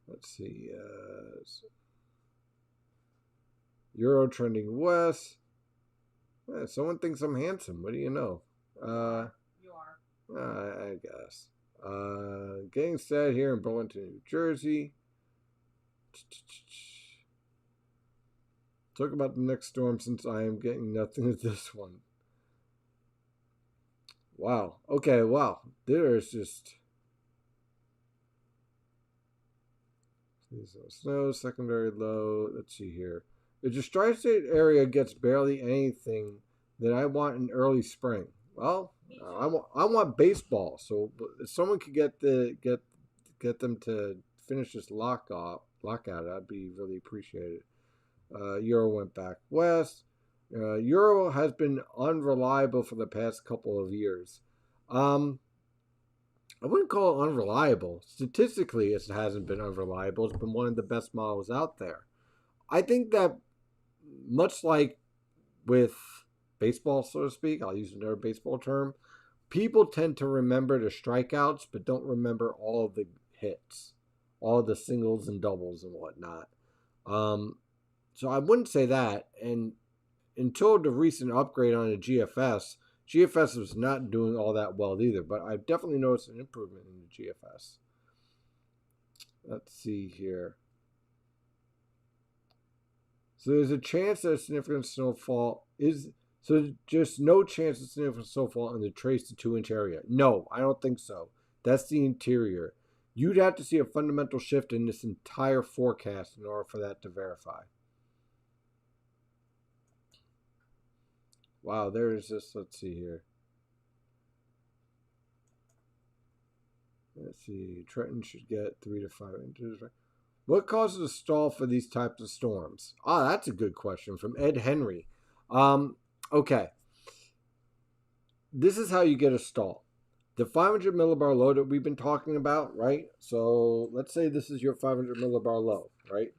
Let's see. Euro trending west. Someone thinks I'm handsome. What do you know? You are. I guess. Getting set here in Burlington, New Jersey. Talk about the next storm since I am getting nothing with this one. Wow. Okay, wow. There's just snow, secondary low. Let's see here. If the tri-state area gets barely anything, then I want an early spring. Well, I want baseball. So if someone could get them to finish this lockout, I'd be really appreciated. Euro went back west. Euro has been unreliable for the past couple of years. I wouldn't call it unreliable. Statistically, it hasn't been unreliable. It's been one of the best models out there. I think that much like with baseball, so to speak, I'll use another baseball term, people tend to remember the strikeouts, but don't remember all of the hits, all of the singles and doubles and whatnot. So I wouldn't say that. And until the recent upgrade on the GFS was not doing all that well either, but I've definitely noticed an improvement in the GFS. Let's see here. So there's a chance that a significant snowfall is, so just no chance of significant snowfall in the trace to 2-inch area. No, I don't think so. That's the interior. You'd have to see a fundamental shift in this entire forecast in order for that to verify. Wow, there's this. Let's see here. Let's see. Trenton should get 3 to 5 inches. What causes a stall for these types of storms? That's a good question from Ed Henry. Okay. This is how you get a stall. The 500 millibar low that we've been talking about, right? So let's say this is your 500 millibar low, right?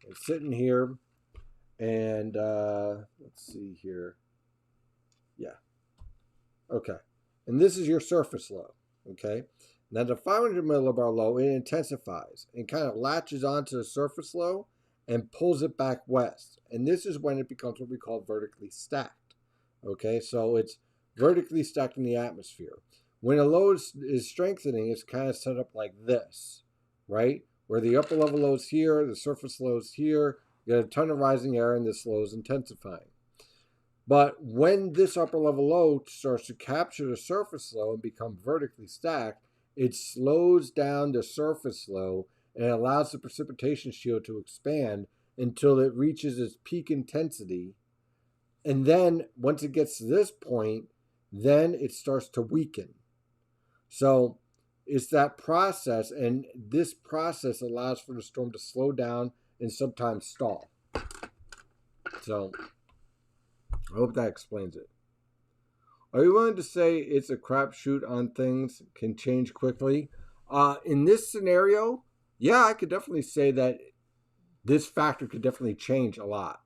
It's sitting here, and let's see here. Yeah. Okay. And this is your surface low. Okay. Now the 500 millibar low, it intensifies and kind of latches onto the surface low and pulls it back west. And this is when it becomes what we call vertically stacked. Okay. So it's vertically stacked in the atmosphere. When a low is strengthening, it's kind of set up like this, right? Where the upper level low is here, the surface low is here, you got a ton of rising air, and this low is intensifying. But when this upper level low starts to capture the surface low and become vertically stacked, it slows down the surface low and allows the precipitation shield to expand until it reaches its peak intensity. And then once it gets to this point, then it starts to weaken. So it's that process, and this process allows for the storm to slow down and sometimes stall. So I hope that explains it. Are you willing to say it's a crapshoot on things can change quickly? In this scenario, yeah, I could definitely say that this factor could definitely change a lot.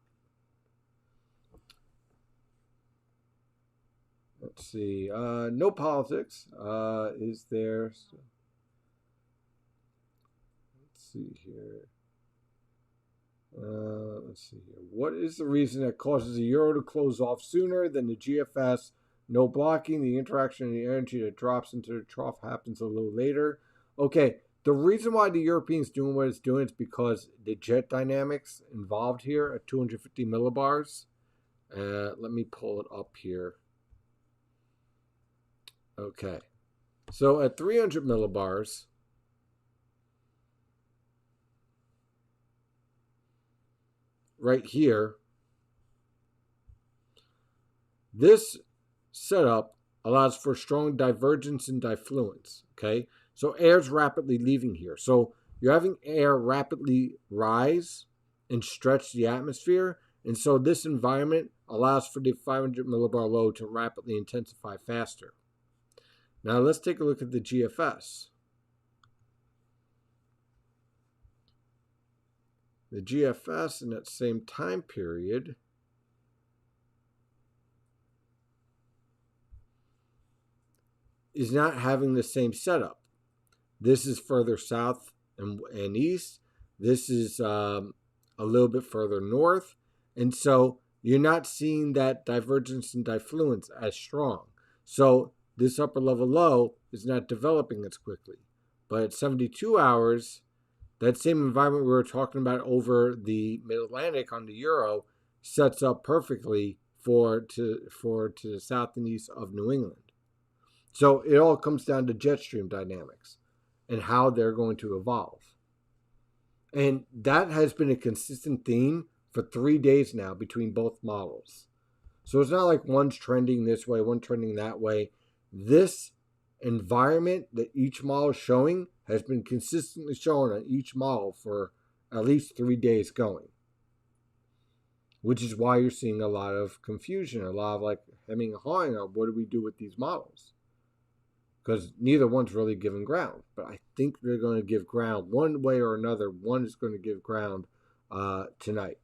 Let's see. No politics. Is there? Let's see here. Let's see here. What is the reason that causes the euro to close off sooner than the GFS? No blocking. The interaction of the energy that drops into the trough happens a little later. Okay. The reason why the European's doing what it's doing is because the jet dynamics involved here at 250 millibars. Let me pull it up here. Okay. So at 300 millibars, right here, this setup allows for strong divergence and diffluence. Okay. So air's rapidly leaving here. So you're having air rapidly rise and stretch the atmosphere. And so this environment allows for the 500 millibar low to rapidly intensify faster. Now let's take a look at the GFS. The GFS in that same time period is not having the same setup. This is further south and east. This is a little bit further north. And so you're not seeing that divergence and diffluence as strong. So this upper level low is not developing as quickly. But at 72 hours, that same environment we were talking about over the Mid-Atlantic on the Euro sets up perfectly to the south and east of New England. So it all comes down to jet stream dynamics and how they're going to evolve. And that has been a consistent theme for 3 days now between both models. So it's not like one's trending this way, one trending that way. This environment that each model is showing has been consistently shown on each model for at least 3 days going. Which is why you're seeing a lot of confusion, a lot of like hemming and hawing on what do we do with these models. Because neither one's really giving ground. But I think they're going to give ground one way or another. One is going to give ground tonight.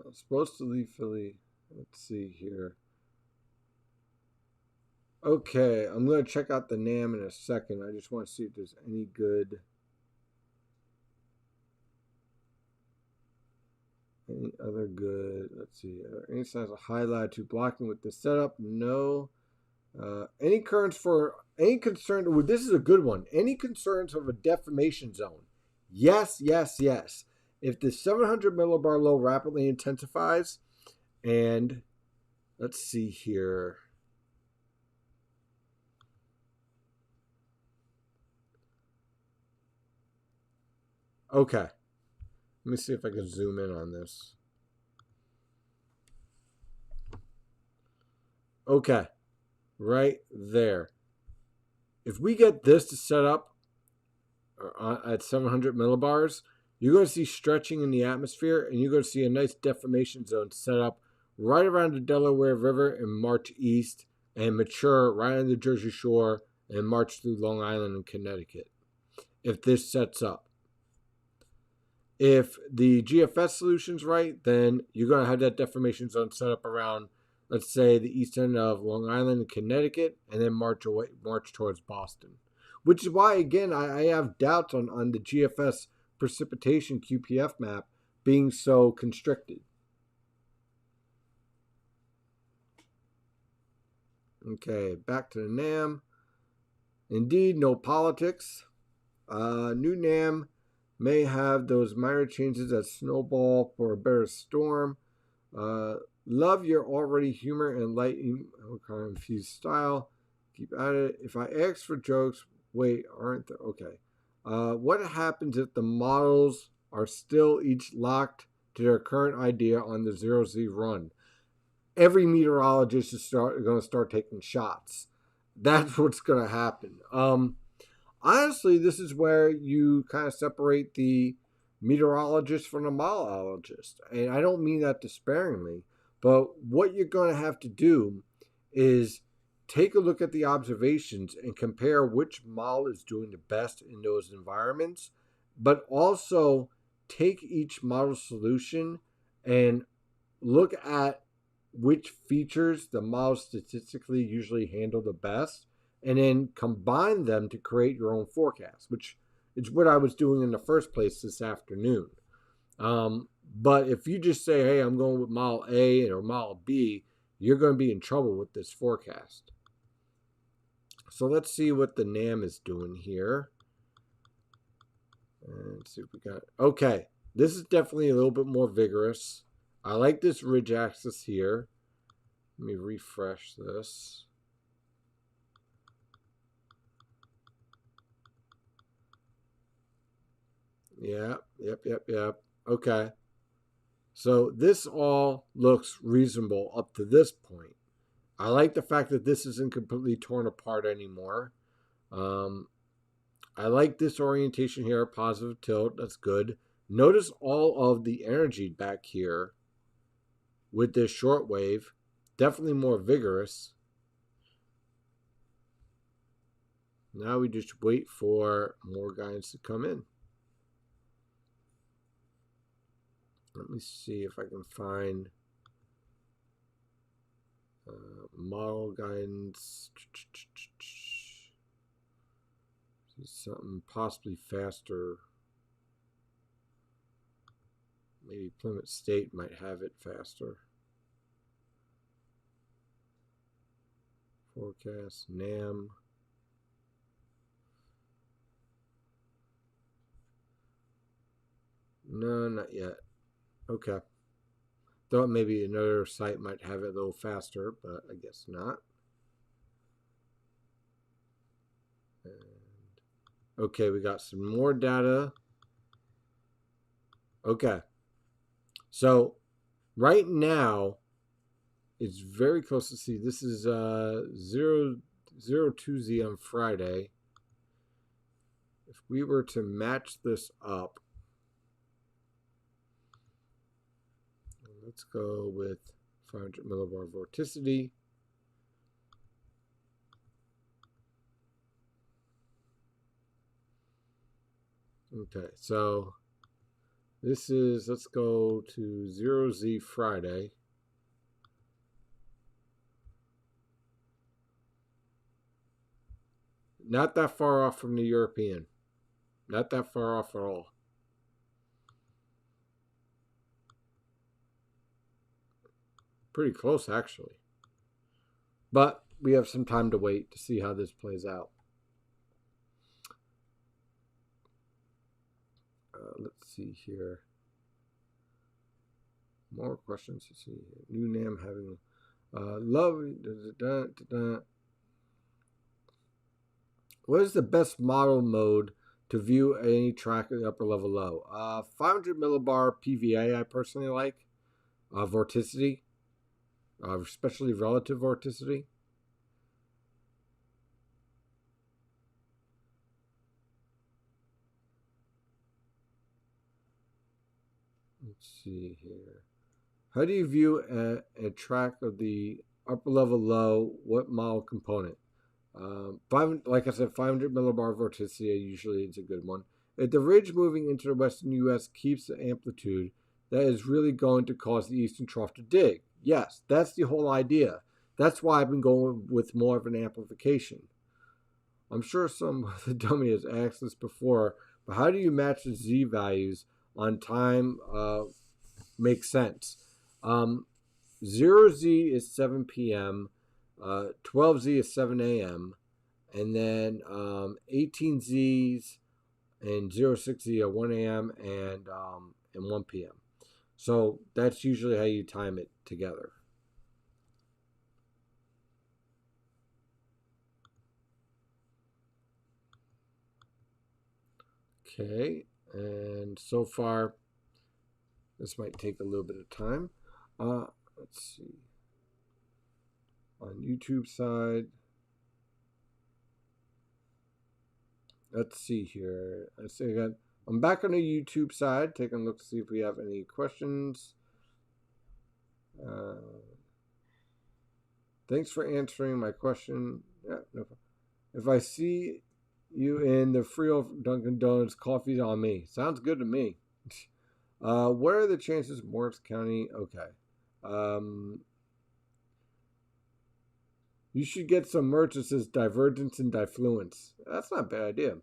I'm supposed to leave Philly. Let's see here. Okay, I'm going to check out the NAM in a second. I just want to see if there's any good... Any other good? Let's see. Any signs of high latitude blocking with the setup? No. Any concerns? Well, this is a good one. Any concerns of a deformation zone? Yes, yes, yes. If the 700 millibar low rapidly intensifies, and let's see here. Okay. Let me see if I can zoom in on this. Okay. Right there. If we get this to set up at 700 millibars, you're going to see stretching in the atmosphere, and you're going to see a nice deformation zone set up right around the Delaware River and march east and mature right on the Jersey Shore and march through Long Island and Connecticut. If this sets up. If the GFS solution's right, then you're going to have that deformation zone set up around, let's say, the east end of Long Island and Connecticut, and then march towards Boston. Which is why, again, I have doubts on the GFS precipitation QPF map being so constricted. Okay, back to the NAM. Indeed, no politics. New NAM may have those minor changes that snowball for a better storm. Love your already humor and light infused style. Keep at it. If I ask for jokes, wait, aren't there? Okay. What happens if the models are still each locked to their current idea on the 0Z run? Every meteorologist is going to start taking shots. That's what's going to happen. Honestly, this is where you kind of separate the meteorologist from the modelologist. And I don't mean that despairingly, but what you're going to have to do is take a look at the observations and compare which model is doing the best in those environments, but also take each model solution and look at which features the model statistically usually handle the best, and then combine them to create your own forecast, which is what I was doing in the first place this afternoon. But if you just say, hey, I'm going with model A or model B, you're going to be in trouble with this forecast. So let's see what the NAM is doing here. And let's see if we got... Okay, this is definitely a little bit more vigorous. I like this ridge axis here. Let me refresh this. Yep. Okay. So this all looks reasonable up to this point. I like the fact that this isn't completely torn apart anymore. I like this orientation here, positive tilt. That's good. Notice all of the energy back here with this short wave. Definitely more vigorous. Now we just wait for more guidance to come in. Let me see if I can find model guidance. See something possibly faster. Maybe Plymouth State might have it faster. Forecast, NAM. No, not yet. Okay. Thought maybe another site might have it a little faster, but I guess not. And okay, we got some more data. Okay. So right now, it's very close to see. This is 02Z on Friday. If we were to match this up, let's go with 500 millibar vorticity. Okay, so this is, let's go to 0Z Friday. Not that far off from the European. Not that far off at all. Pretty close, actually. But we have some time to wait to see how this plays out. Let's see here. More questions to see here. New NAM having love. What is the best model mode to view any track at the upper level low? 500 millibar PVA I personally like. Vorticity. Especially relative vorticity. Let's see here. How do you view a track of the upper level low? What model component? Like I said, 500 millibar vorticity usually is a good one. If the ridge moving into the western U.S. keeps the amplitude, that is really going to cause the eastern trough to dig. Yes, that's the whole idea. That's why I've been going with more of an amplification. I'm sure some of the dummy has asked this before, but how do you match the Z values on time? Makes sense. 0Z is 7 p.m., 12Z is 7 a.m., and then 18Zs and 06Z are 1 a.m. and 1 p.m. So that's usually how you time it together. Okay, and so far, this might take a little bit of time. Let's see. On YouTube side, let's see here. I'm back on the YouTube side, taking a look to see if we have any questions. Thanks for answering my question. Yeah, no problem. If I see you in the free Dunkin' Donuts, coffee's on me. Sounds good to me. What are the chances Morris County? Okay. You should get some merch that says divergence and diffluence. That's not a bad idea.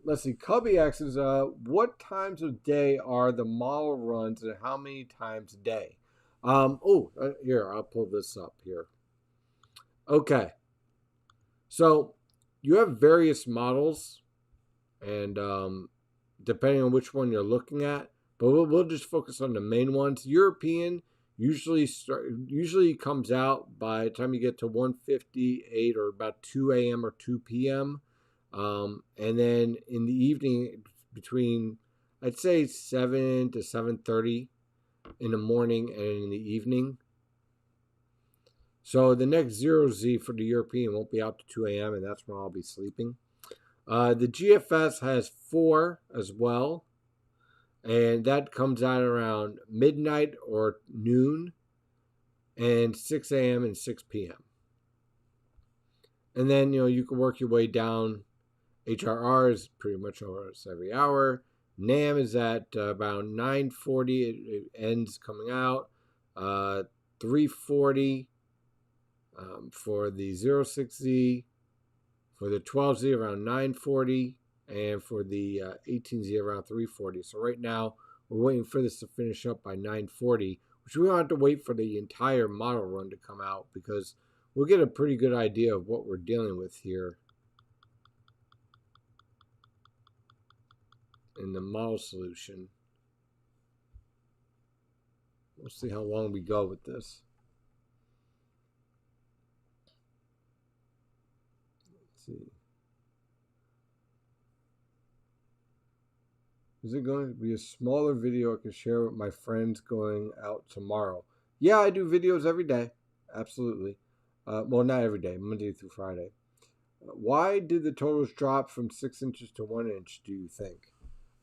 Let's see. Cubby asks, what times of day are the model runs and how many times a day? Here, I'll pull this up here. Okay. So you have various models, and depending on which one you're looking at, but we'll just focus on the main ones. European usually comes out by the time you get to 1:58 or about 2 a.m. or 2 p.m. And then in the evening between, I'd say 7 to 7:30 in the morning and in the evening. So the next 0Z for the European won't be out to 2 a.m. and that's when I'll be sleeping. The GFS has 4 as well. And that comes out around midnight or noon and 6 a.m. and 6 p.m. And then, you can work your way down. HRR is pretty much almost every hour. NAM is at about 9:40. It ends coming out. 3:40 for the 06Z. For the 12Z around 9:40. And for the 18Z around 3:40. So right now We're waiting for this to finish up by 9:40, which we don't have to wait for the entire model run to come out because we'll get a pretty good idea of what we're dealing with here in the model solution. We'll see how long we go with this. Let's see. Is it going to be a smaller video I can share with my friends going out tomorrow? Yeah, I do videos every day. Absolutely. Well, not every day, Monday through Friday. Why did the totals drop from 6 inches to 1 inch, do you think?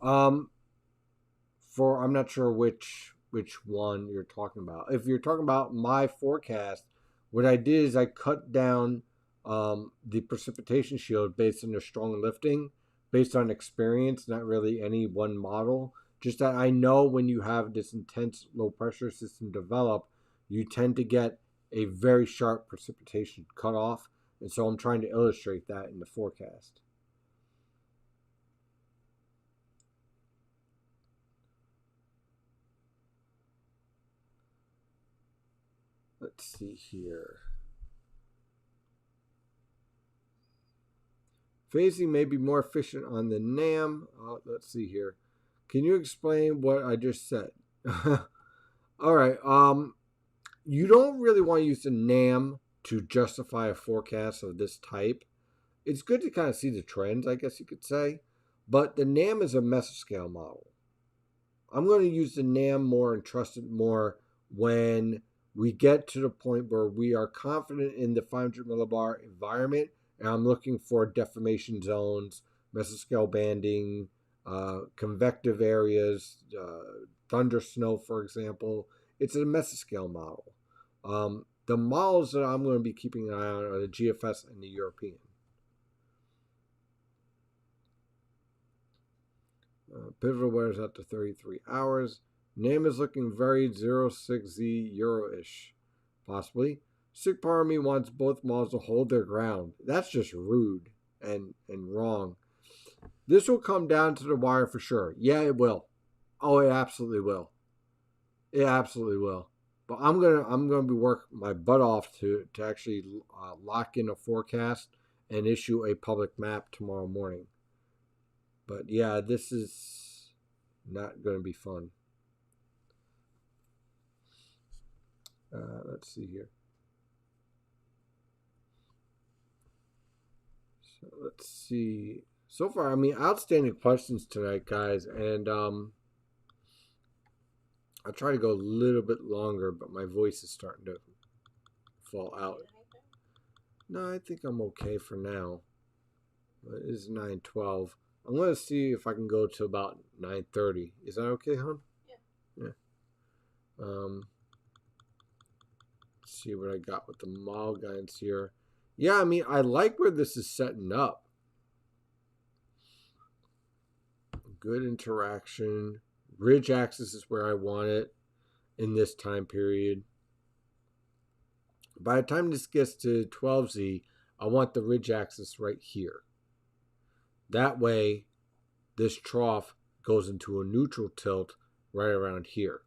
I'm not sure which one you're talking about. If you're talking about my forecast, what I did is I cut down the precipitation shield based on the strong lifting, based on experience, not really any one model. Just that I know when you have this intense low pressure system develop, you tend to get a very sharp precipitation cutoff. And so I'm trying to illustrate that in the forecast. Let's see here. Phasing may be more efficient on the NAM. Let's see here. Can you explain what I just said? All right. You don't really want to use the NAM to justify a forecast of this type. It's good to kind of see the trends, I guess you could say. But the NAM is a mesoscale model. I'm going to use the NAM more and trust it more when we get to the point where we are confident in the 500 millibar environment, and I'm looking for deformation zones, mesoscale banding, convective areas, thunder snow, for example. It's a mesoscale model. The models that I'm going to be keeping an eye on are the GFS and the European. Pivotal wears out to 33 hours. Name is looking very 06Z Euro-ish, possibly. Sick part of me wants both models to hold their ground. That's just rude and wrong. This will come down to the wire for sure. Yeah, it will. Oh, it absolutely will. It absolutely will. But I'm gonna be working my butt off to actually lock in a forecast and issue a public map tomorrow morning. But yeah, this is not going to be fun. Let's see here. So let's see. So far, I mean, outstanding questions tonight, guys. And I'll try to go a little bit longer, but my voice is starting to fall out. No, I think I'm okay for now. It is 9:12. I'm going to see if I can go to about 9:30. Is that okay, hon? Yeah. Let's see what I got with the model guidance here. Yeah, I mean, I like where this is setting up. Good interaction. Ridge axis is where I want it in this time period. By the time this gets to 12Z, I want the ridge axis right here. That way, this trough goes into a neutral tilt right around here.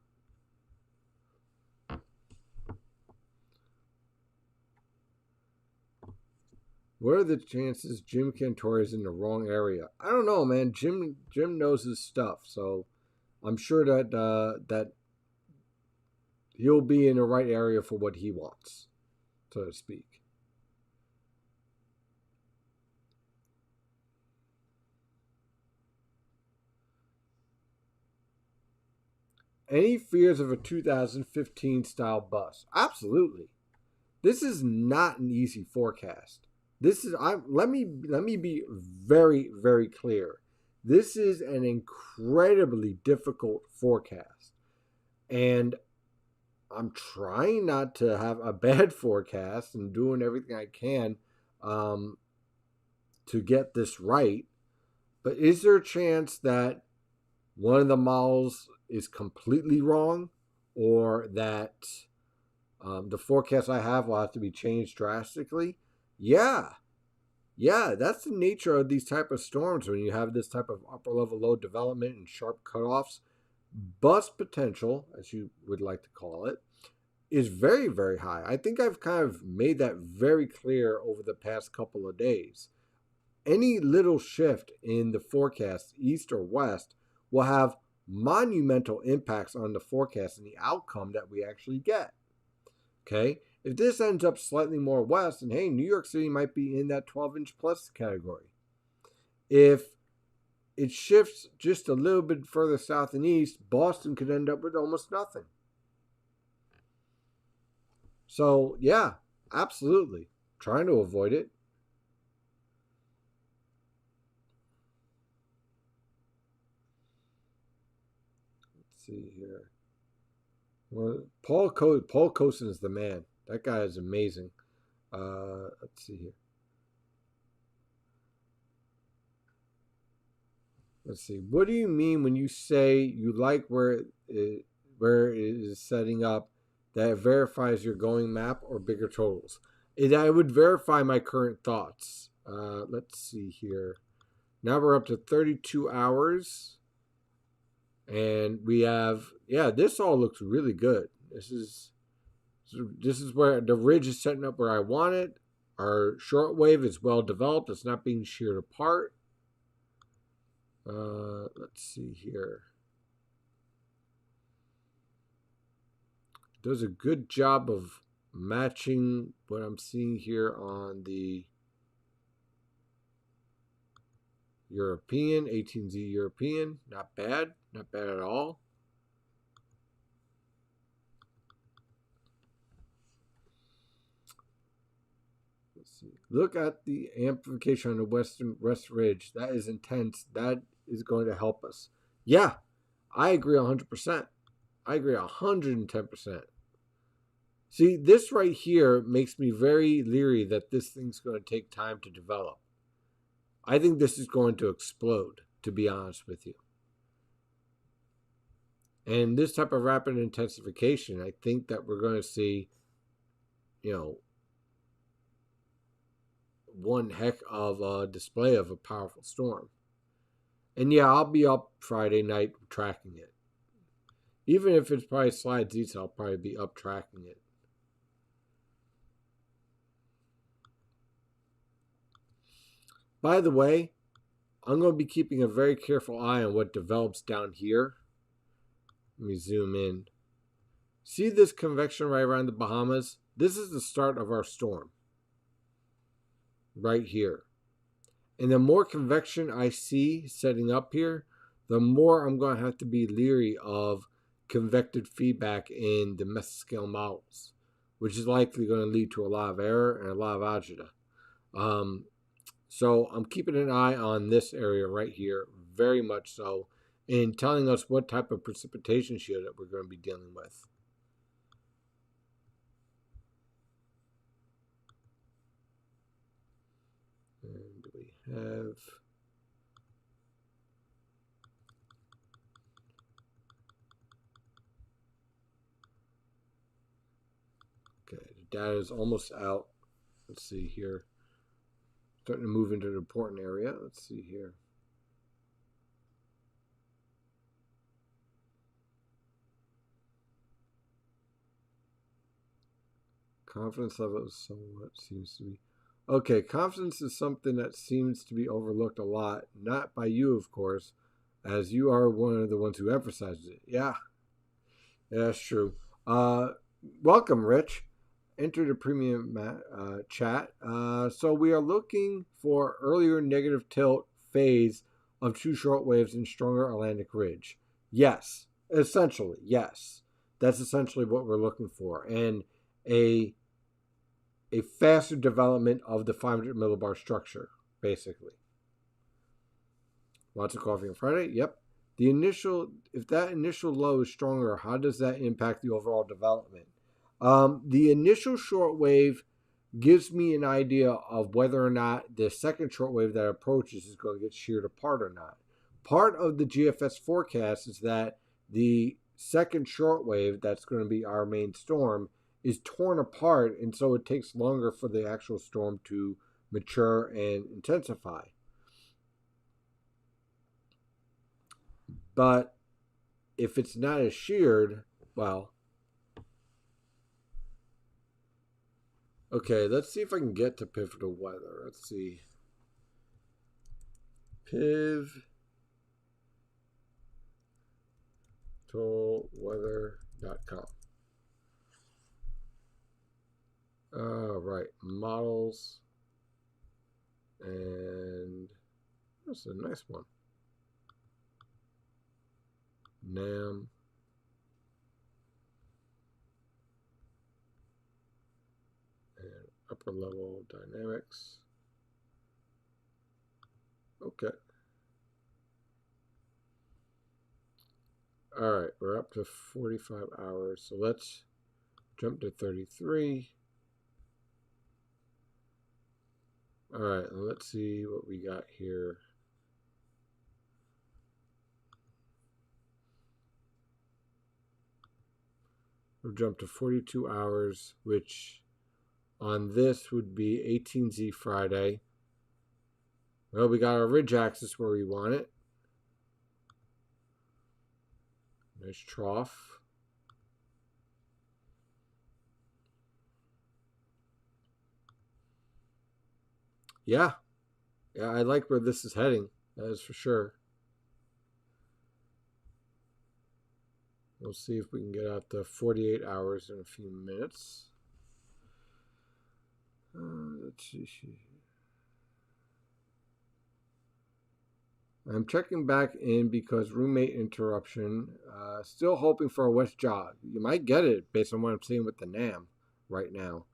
What are the chances Jim Cantore is in the wrong area? I don't know, man. Jim knows his stuff, so I'm sure that he'll be in the right area for what he wants, so to speak. Any fears of a 2015 style bust? Absolutely. This is not an easy forecast. Let me be very, very clear. This is an incredibly difficult forecast. And I'm trying not to have a bad forecast and doing everything I can to get this right. But is there a chance that one of the models is completely wrong, or that the forecast I have will have to be changed drastically? Yeah, that's the nature of these type of storms. When you have this type of upper level load development and sharp cutoffs, bust potential, as you would like to call it, is very, very high. I think I've kind of made that very clear over the past couple of days. Any little shift in the forecast, east or west, will have monumental impacts on the forecast and the outcome that we actually get. Okay? If this ends up slightly more west, and hey, New York City might be in that 12-inch plus category. If it shifts just a little bit further south and east, Boston could end up with almost nothing. So, yeah, absolutely. Trying to avoid it. Let's see here. Well, Paul Cosin is the man. That guy is amazing. Let's see here. Let's see. What do you mean when you say you like where it is setting up that it verifies your going map or bigger totals? I would verify my current thoughts. Let's see here. Now we're up to 32 hours. And we have, yeah, this all looks really good. This is where the ridge is setting up where I want it. Our shortwave is well developed. It's not being sheared apart. Let's see here. Does a good job of matching what I'm seeing here on the European, 18Z European. Not bad. Not bad at all. Let's see. Look at the amplification on the West Ridge. That is intense. That is going to help us. Yeah, I agree 100%. I agree 110%. See, this right here makes me very leery that this thing's going to take time to develop. I think this is going to explode, to be honest with you. And this type of rapid intensification, I think that we're going to see, one heck of a display of a powerful storm. And yeah, I'll be up Friday night tracking it. Even if it's probably slides east, I'll probably be up tracking it. By the way, I'm going to be keeping a very careful eye on what develops down here. Let me zoom in. See this convection right around the Bahamas? This is the start of our storm. Right here. And the more convection I see setting up here, the more I'm going to have to be leery of convective feedback in the mesoscale models, which is likely going to lead to a lot of error and a lot of agita. So I'm keeping an eye on this area right here, very much so, in telling us what type of precipitation shield that we're going to be dealing with. And we have... Okay, the data is almost out. Let's see here. Starting to move into the important area. Let's see here. Confidence level is somewhat seems to be. Okay, confidence is something that seems to be overlooked a lot. Not by you, of course, as you are one of the ones who emphasizes it. Yeah, that's true. Welcome, Rich. Enter the premium chat. So we are looking for earlier negative tilt phase of true shortwaves and stronger Atlantic ridge. Yes, essentially, yes. That's essentially what we're looking for. And a faster development of the 500 millibar structure, basically. Lots of coffee on Friday? Yep. If that initial low is stronger, how does that impact the overall development? The initial shortwave gives me an idea of whether or not the second shortwave that approaches is going to get sheared apart or not. Part of the GFS forecast is that the second shortwave that's going to be our main storm is torn apart, and so it takes longer for the actual storm to mature and intensify. But if it's not as sheared, well, okay, let's see if I can get to pivotal weather. Let's see. Pivotalweather.com. All right, models. And that's a nice one. NAM. And upper level dynamics. Okay. All right, we're up to 45 hours. So let's jump to 33. All right, let's see what we got here. We'll jump to 42 hours, which on this would be 18Z Friday. Well, we got our ridge axis where we want it. Nice trough. Yeah, I like where this is heading. That is for sure. We'll see if we can get out to 48 hours in a few minutes. Let's see. I'm checking back in because roommate interruption. Still hoping for a west jog. You might get it based on what I'm seeing with the NAM right now.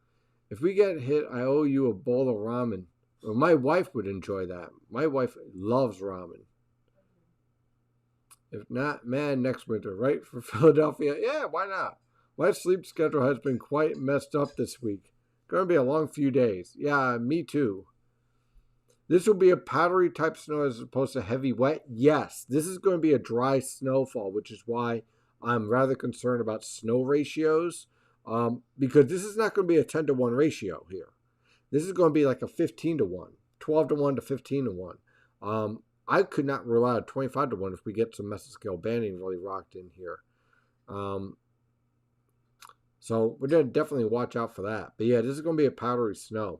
If we get hit, I owe you a bowl of ramen. Well, my wife would enjoy that. My wife loves ramen. If not, man, next winter, right? For Philadelphia? Yeah, why not? My sleep schedule has been quite messed up this week. Going to be a long few days. Yeah, me too. This will be a powdery type snow as opposed to heavy wet. Yes, this is going to be a dry snowfall, which is why I'm rather concerned about snow ratios. Because this is not going to be a 10-to-1 ratio here. This is going to be like a 15-to-1, 12-to-1 to 15-to-1. I could not rely on 25-to-1 if we get some mesoscale banding really rocked in here. So we're going to definitely watch out for that. But yeah, this is going to be a powdery snow.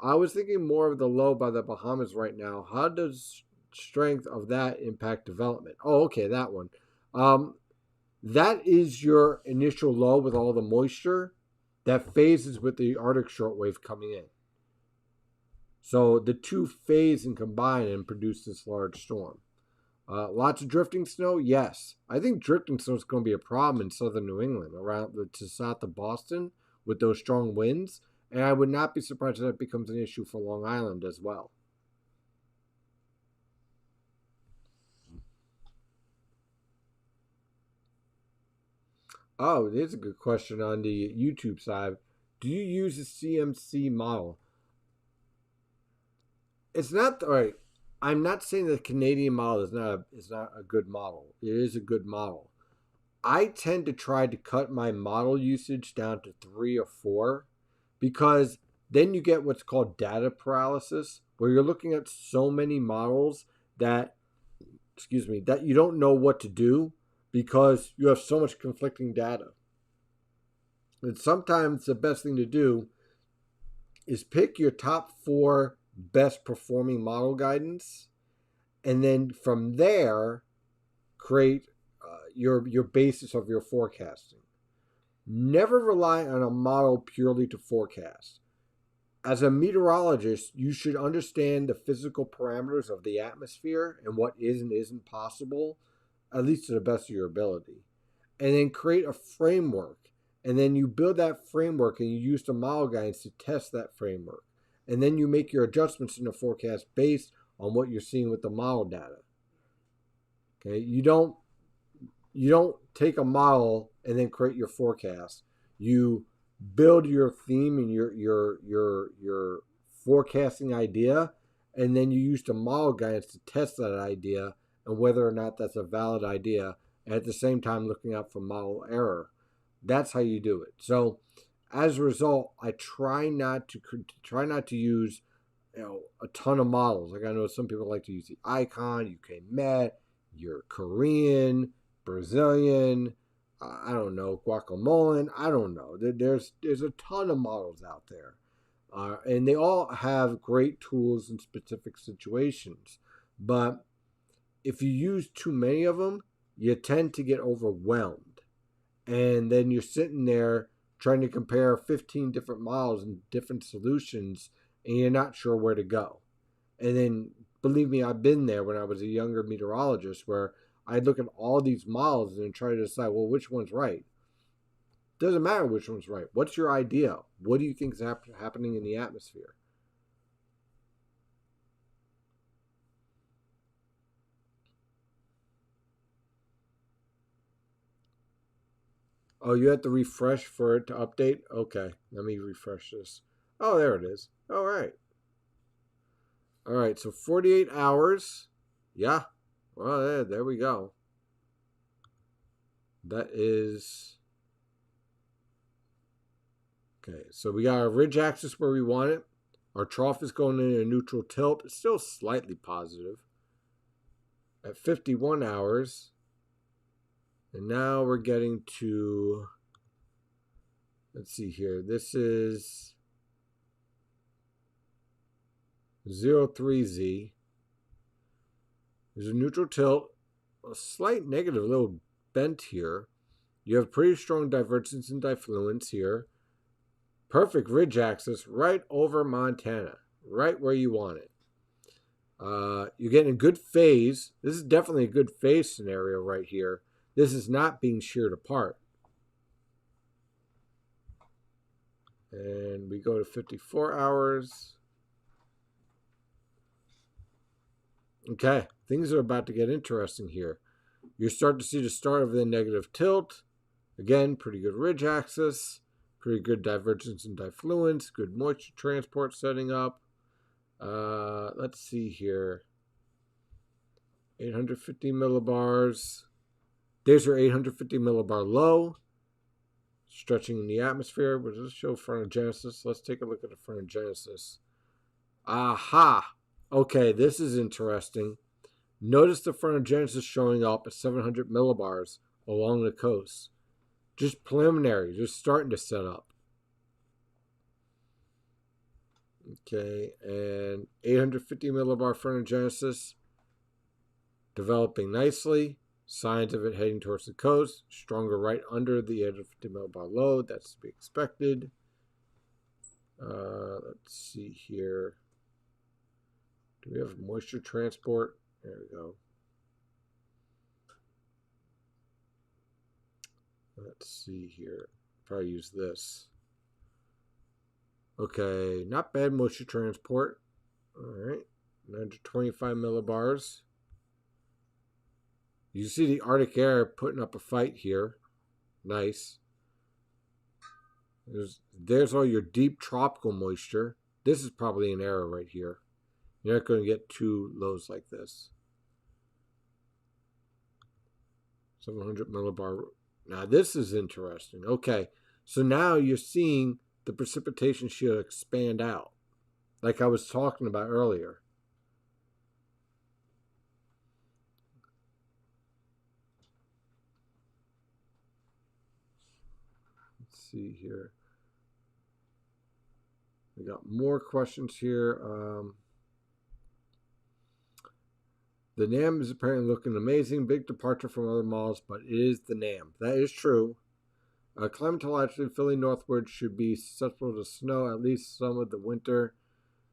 I was thinking more of the low by the Bahamas right now. How does strength of that impact development? Oh, okay, that one. That is your initial low with all the moisture that phases with the Arctic shortwave coming in. So the two phase and combine and produce this large storm. Lots of drifting snow? Yes. I think drifting snow is going to be a problem in southern New England, around to south of Boston with those strong winds. And I would not be surprised if that becomes an issue for Long Island as well. Oh, there's a good question on the YouTube side. Do you use a CMC model? It's not all right. I'm not saying the Canadian model is not a good model. It is a good model. I tend to try to cut my model usage down to 3 or 4 because then you get what's called data paralysis, where you're looking at so many models that you don't know what to do because you have so much conflicting data. And sometimes the best thing to do is pick your top 4 best performing model guidance, and then from there create your basis of your forecasting. Never rely on a model purely to forecast. As a meteorologist, you should understand the physical parameters of the atmosphere and what is and isn't possible, at least to the best of your ability. And then create a framework. And then you build that framework and you use the model guidance to test that framework. And then you make your adjustments in the forecast based on what you're seeing with the model data. Okay, you don't take a model and then create your forecast. You build your theme and your forecasting idea, and then you use the model guidance to test that idea and whether or not that's a valid idea, and at the same time looking out for model error. That's how you do it. So as a result, I try not to use a ton of models. Like I know some people like to use the Icon, UK Met, your Korean, Brazilian, I don't know, guacamole. I don't know. There's a ton of models out there, and they all have great tools in specific situations. But if you use too many of them, you tend to get overwhelmed, and then you're sitting there trying to compare 15 different models and different solutions, and you're not sure where to go. And then, believe me, I've been there when I was a younger meteorologist where I'd look at all these models and try to decide, well, which one's right? Doesn't matter which one's right. What's your idea? What do you think is happening in the atmosphere? Oh, you have to refresh for it to update? Okay, let me refresh this. Oh, there it is. All right. All right, so 48 hours. Yeah. Well, there we go. That is... Okay, so we got our ridge axis where we want it. Our trough is going in a neutral tilt. It's still slightly positive. At 51 hours. And now we're getting to... Let's see here. This is 03Z. There's a neutral tilt. A slight negative, a little bent here. You have pretty strong divergence and diffluence here. Perfect ridge axis right over Montana, right where you want it. You're getting a good phase. This is definitely a good phase scenario right here. This is not being sheared apart. And we go to 54 hours. Okay, things are about to get interesting here. You start to see the start of the negative tilt. Again, pretty good ridge axis. Pretty good divergence and diffluence. Good moisture transport setting up. Let's see here. 850 millibars. There's your 850 millibar low. Stretching in the atmosphere. We'll just show frontogenesis. Let's take a look at the frontogenesis. Aha! Okay, this is interesting. Notice the frontogenesis showing up at 700 millibars along the coast. Just preliminary, just starting to set up. Okay, and 850 millibar frontogenesis developing nicely. Signs of it heading towards the coast. Stronger right under the 850 millibar low. That's to be expected. Let's see here. Do we have moisture transport? There we go. Let's see here. Probably use this. Okay, not bad moisture transport. All right, 925 millibars. You see the Arctic air putting up a fight here. Nice. There's all your deep tropical moisture. This is probably an error right here. You're not going to get two lows like this. 700 millibar. Now this is interesting. Okay, so now you're seeing the precipitation shield expand out, like I was talking about earlier. Let's see here. We got more questions here. The NAM is apparently looking amazing. Big departure from other models, but it is the NAM. That is true. Climatologically, Philly northward should be susceptible to snow at least some of the winter.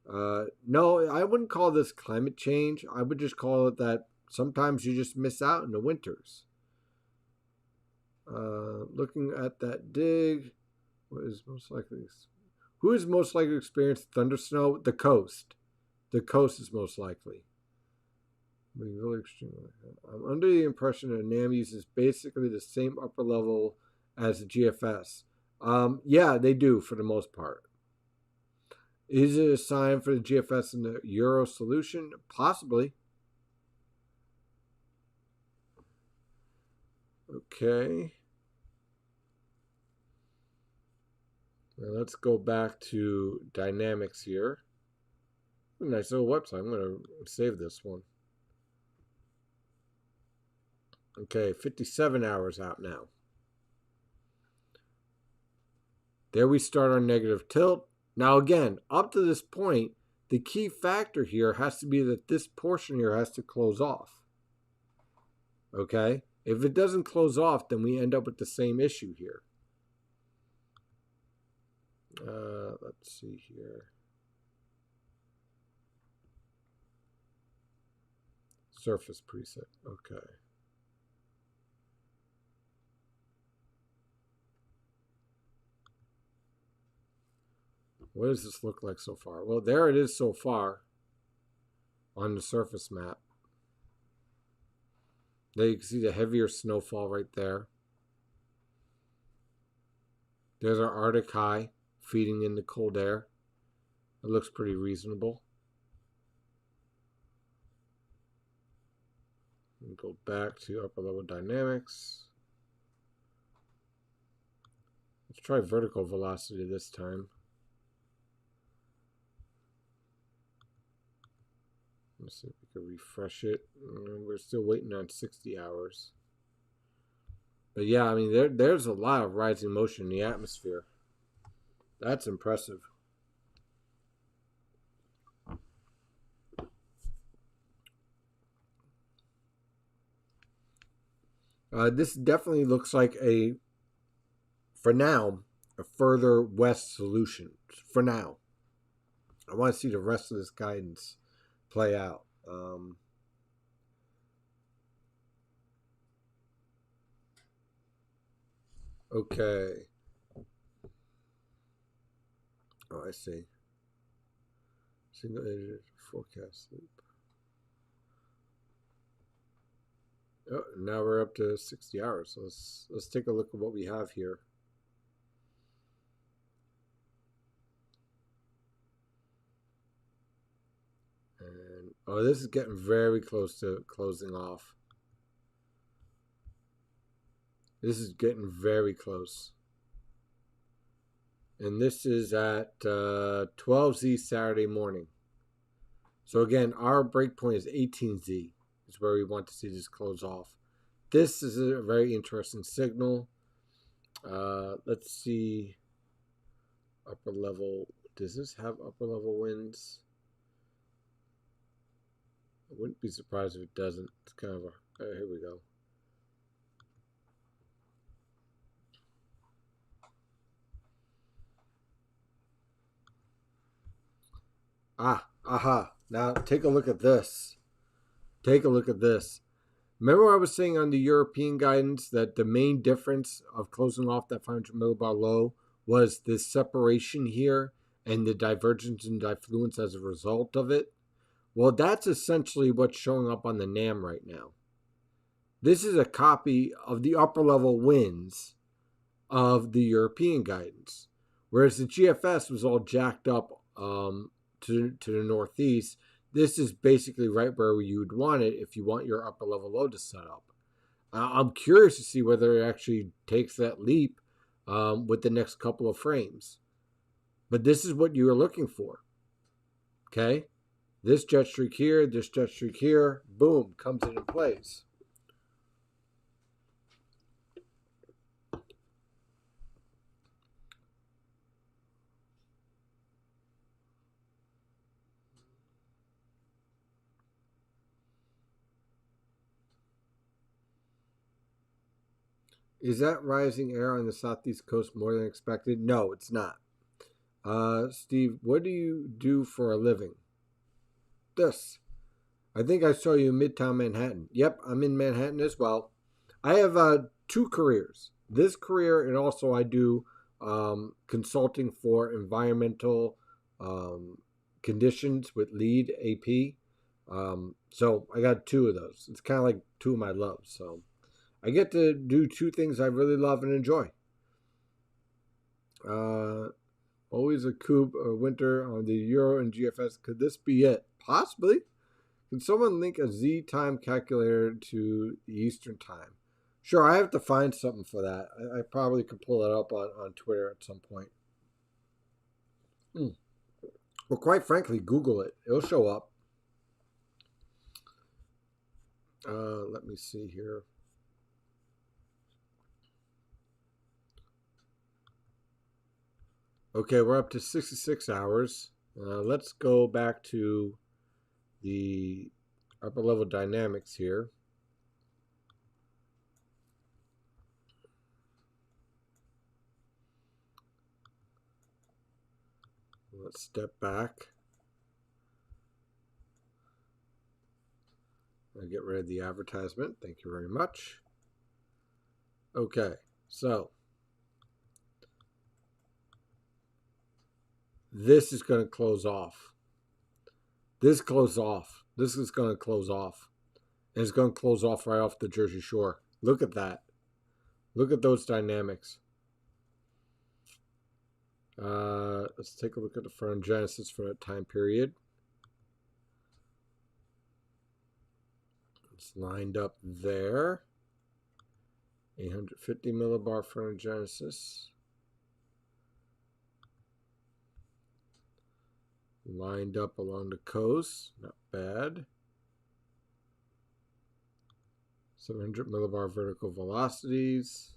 No, I wouldn't call this climate change. I would just call it that sometimes you just miss out in the winters. Looking at that dig, who is most likely to experience thunder snow? The coast. The coast is most likely. Really extremely. I'm under the impression that NAM uses basically the same upper level as the GFS. Yeah, they do for the most part. Is it a sign for the GFS in the Euro solution? Possibly. Okay. Now let's go back to dynamics here. Nice little website. I'm going to save this one. Okay, 57 hours out now. There we start our negative tilt. Now again, up to this point, the key factor here has to be that this portion here has to close off. Okay? If it doesn't close off, then we end up with the same issue here. Let's see here. Surface preset. Okay. What does this look like so far? Well, there it is so far on the surface map. There you can see the heavier snowfall right there. There's our Arctic high feeding in the cold air. It looks pretty reasonable. We'll go back to upper level dynamics. Let's try vertical velocity this time. Let's see if we can refresh it. We're still waiting on 60 hours. But yeah, I mean, there's a lot of rising motion in the atmosphere. That's impressive. This definitely looks like for now, a further west solution. For now. I want to see the rest of this guidance play out. Okay. Oh, I see. Single agent forecast loop. Oh, now we're up to 60 hours. So let's take a look at what we have here. And oh, this is getting very close to closing off. This is getting very close. And this is at 12Z Saturday morning. So again, our breakpoint is 18Z. Is where we want to see this close off. This is a very interesting signal. Let's see. Upper level. Does this have upper level winds? I wouldn't be surprised if it doesn't. It's kind of a... here we go. Aha. Now take a look at this. Take a look at this. Remember I was saying on the European guidance that the main difference of closing off that 500 millibar low was this separation here and the divergence in diffluence as a result of it? Well, that's essentially what's showing up on the NAM right now. This is a copy of the upper level winds of the European guidance, whereas the GFS was all jacked up to the northeast. This is basically right where you would want it if you want your upper level low to set up. I'm curious to see whether it actually takes that leap with the next couple of frames. But this is what you are looking for. Okay? This jet streak here, this jet streak here, boom, comes into place. Is that rising air on the southeast coast more than expected? No, it's not. Steve, what do you do for a living? This. I think I saw you in Midtown Manhattan. Yep, I'm in Manhattan as well. I have two careers. This career, and also I do consulting for environmental conditions with LEED AP. So I got two of those. It's kind of like two of my loves. So I get to do two things I really love and enjoy. Always a coupe or winter on the Euro and GFS. Could this be it? Possibly. Can someone link a Z time calculator to the Eastern time? Sure, I have to find something for that. I probably could pull that up on Twitter at some point. Well, quite frankly, Google it. It'll show up. Let me see here. Okay, we're up to 66 hours. Let's go back to the upper level dynamics here. Let's step back. I'll get rid of the advertisement. Thank you very much. Okay, so this is going to close off. This closed off. This is going to close off. And it's going to close off right off the Jersey Shore. Look at that. Look at those dynamics. Let's take a look at the phronogenesis for that time period. It's lined up there. 850 millibar phronogenesis. Lined up along the coast. Not bad. 700 millibar vertical velocities.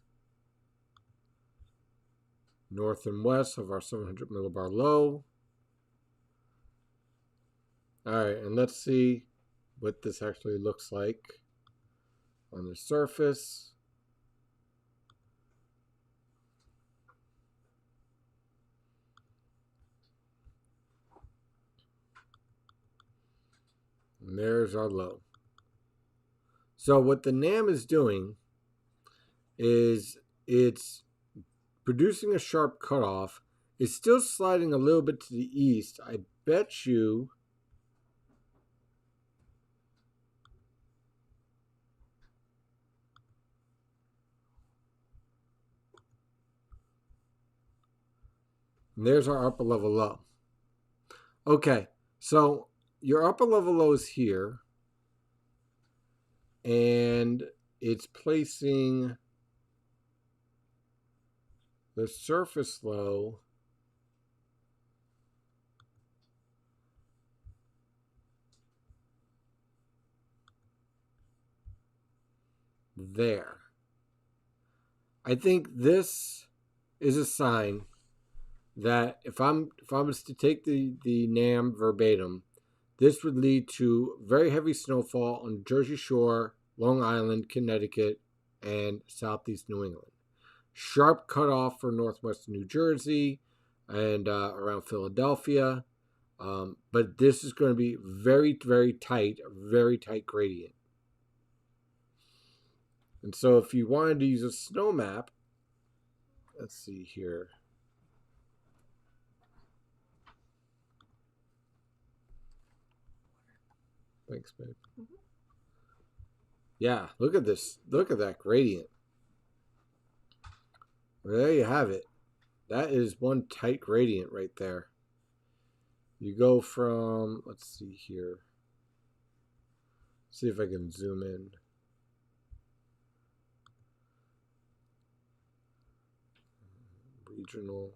North and west of our 700 millibar low. All right, and let's see what this actually looks like on the surface. And there's our low. So what the NAM is doing is it's producing a sharp cutoff. It's still sliding a little bit to the east. I bet you and there's our upper level low. Okay, so your upper level low is here. And it's placing the surface low there. I think this is a sign that if I was to take the NAM verbatim, this would lead to very heavy snowfall on Jersey Shore, Long Island, Connecticut, and southeast New England. Sharp cutoff for northwestern New Jersey and around Philadelphia. But this is going to be very, very tight gradient. And so if you wanted to use a snow map, let's see here. Thanks, babe. Mm-hmm. Yeah, look at this. Look at that gradient. Well, there you have it. That is one tight gradient right there. You go from, let's see here. See if I can zoom in. Regional.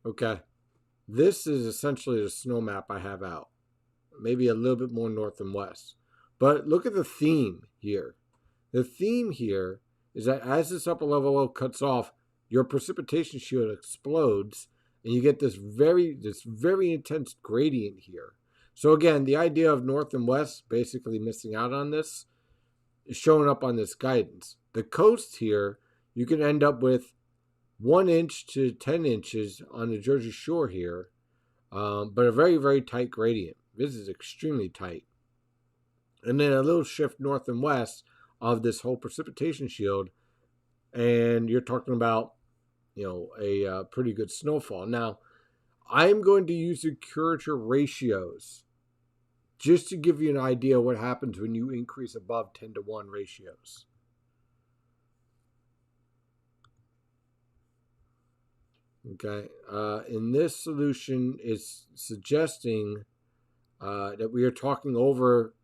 Okay. This is essentially the snow map I have out. Maybe a little bit more north and west. But look at the theme here. The theme here is that as this upper level low cuts off, your precipitation shield explodes, and you get this very intense gradient here. So again, the idea of north and west basically missing out on this is showing up on this guidance. The coast here, you can end up with 1 inch to 10 inches on the Jersey Shore here, but a very, very tight gradient. This is extremely tight. And then a little shift north and west of this whole precipitation shield, and you're talking about, a pretty good snowfall. Now, I'm going to use the curvature ratios just to give you an idea what happens when you increase above 10-to-1 ratios. Okay, in this solution, it's suggesting that we are talking over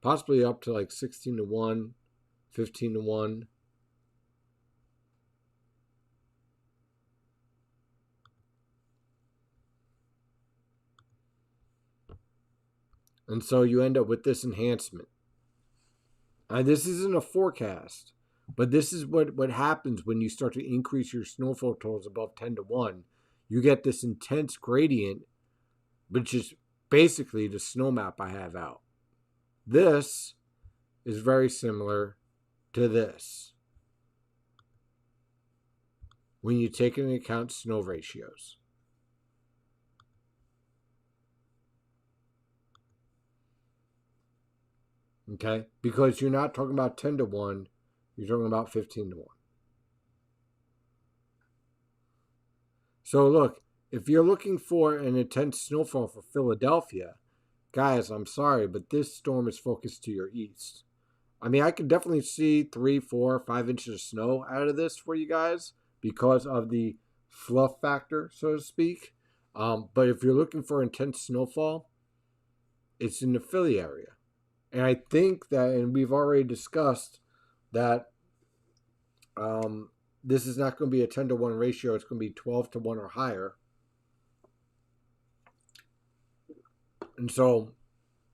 possibly up to like 16-to-1, 15-to-1. And so you end up with this enhancement. And this isn't a forecast, but this is what happens when you start to increase your snowfall totals above 10 to 1. You get this intense gradient, which is basically the snow map I have out. This is very similar to this when you take into account snow ratios. Okay? Because you're not talking about 10 to 1, you're talking about 15 to 1. So look, if you're looking for an intense snowfall for Philadelphia, guys, I'm sorry, but this storm is focused to your east. I mean, I could definitely see 3, 4, 5 inches of snow out of this for you guys because of the fluff factor, so to speak. But if you're looking for intense snowfall, it's in the Philly area. And I think that, and we've already discussed that this is not going to be a 10 to 1 ratio. It's going to be 12 to 1 or higher. And so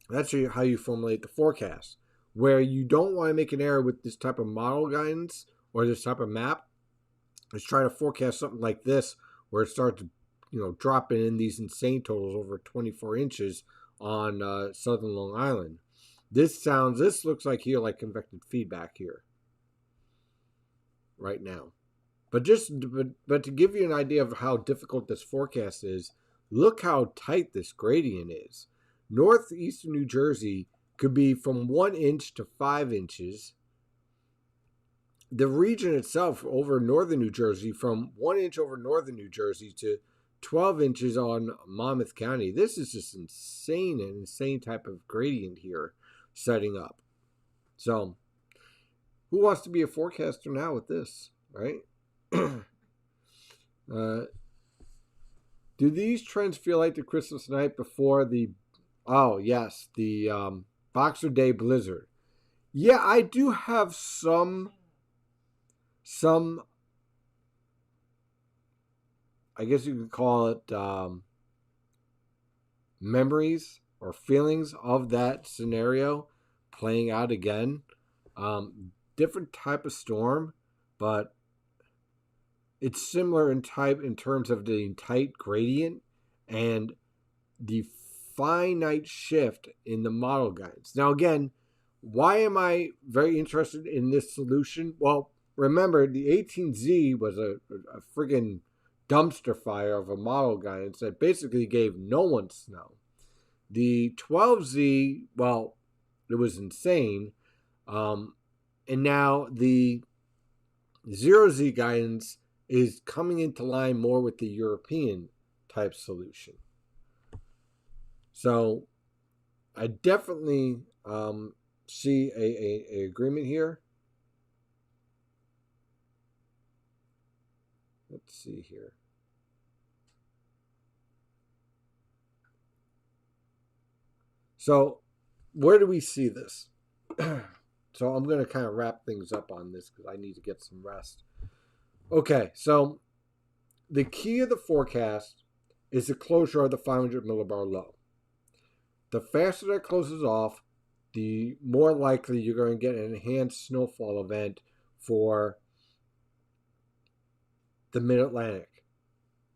that's how you formulate the forecast. Where you don't want to make an error with this type of model guidance or this type of map is try to forecast something like this where it starts, dropping in these insane totals over 24 inches on southern Long Island. This looks like here like convective feedback here right now. But to give you an idea of how difficult this forecast is, look how tight this gradient is. Northeastern New Jersey could be from 1 inch to 5 inches. The region itself over northern New Jersey, from 1 inch over northern New Jersey to 12 inches on Monmouth County. This is just an insane type of gradient here setting up. So, who wants to be a forecaster now with this, right? Do these trends feel like the Christmas night before the Boxer Day blizzard? Yeah, I do have some I guess you could call it memories or feelings of that scenario playing out again. Different type of storm, but it's similar in type in terms of the tight gradient and the finite shift in the model guides. Now again, why am I very interested in this solution? Well, remember the 18Z was a friggin' dumpster fire of a model guidance that basically gave no one snow. The 12Z, well, it was insane. And now the 0Z guidance is coming into line more with the European type solution. So I definitely see a agreement here. Let's see here. So where do we see this? So I'm going to kind of wrap things up on this because I need to get some rest. Okay, so the key of the forecast is the closure of the 500 millibar low. The faster that closes off, the more likely you're going to get an enhanced snowfall event for the Mid-Atlantic.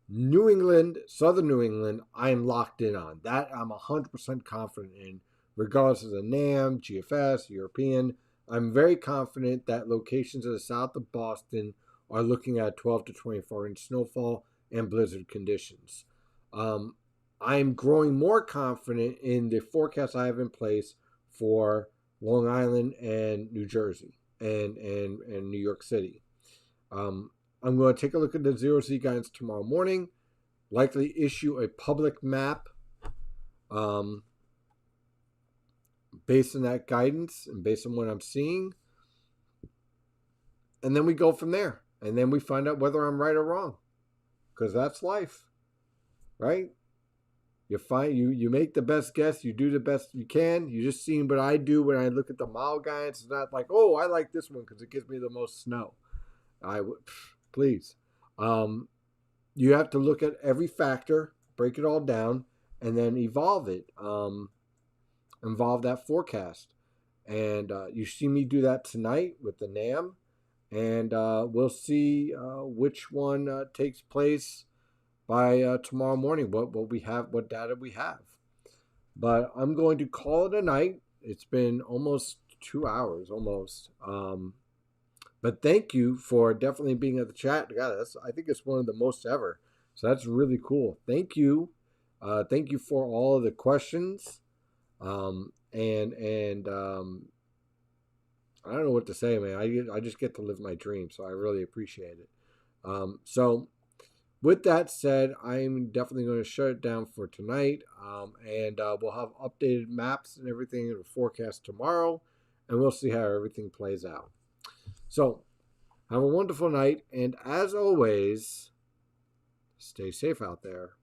New England, Southern New England, I am locked in on. That I'm 100% confident in, regardless of the NAM, GFS, European. I'm very confident that locations to the south of Boston are looking at 12 to 24 inch snowfall and blizzard conditions. I'm growing more confident in the forecast I have in place for Long Island and New Jersey and New York City. I'm going to take a look at the 0Z guidance tomorrow morning, likely issue a public map based on that guidance and based on what I'm seeing. And then we go from there. And then we find out whether I'm right or wrong. Because that's life. Right? You make the best guess. You do the best you can. You just see what I do when I look at the model guidance. It's not like, oh, I like this one because it gives me the most snow. Please. You have to look at every factor, break it all down, and then evolve it involve that forecast. And you see me do that tonight with the NAM, and we'll see which one takes place by tomorrow morning. What we have, what data we have. But I'm going to call it a night. It's been almost 2 hours, almost. But thank you for definitely being at the chat. God, I think it's one of the most ever. So that's really cool. Thank you. Thank you for all of the questions. And I don't know what to say, man. I just get to live my dream, so I really appreciate it. So with that said, I'm definitely going to shut it down for tonight, and we'll have updated maps and everything in the forecast tomorrow, and we'll see how everything plays out. So have a wonderful night, and as always, stay safe out there.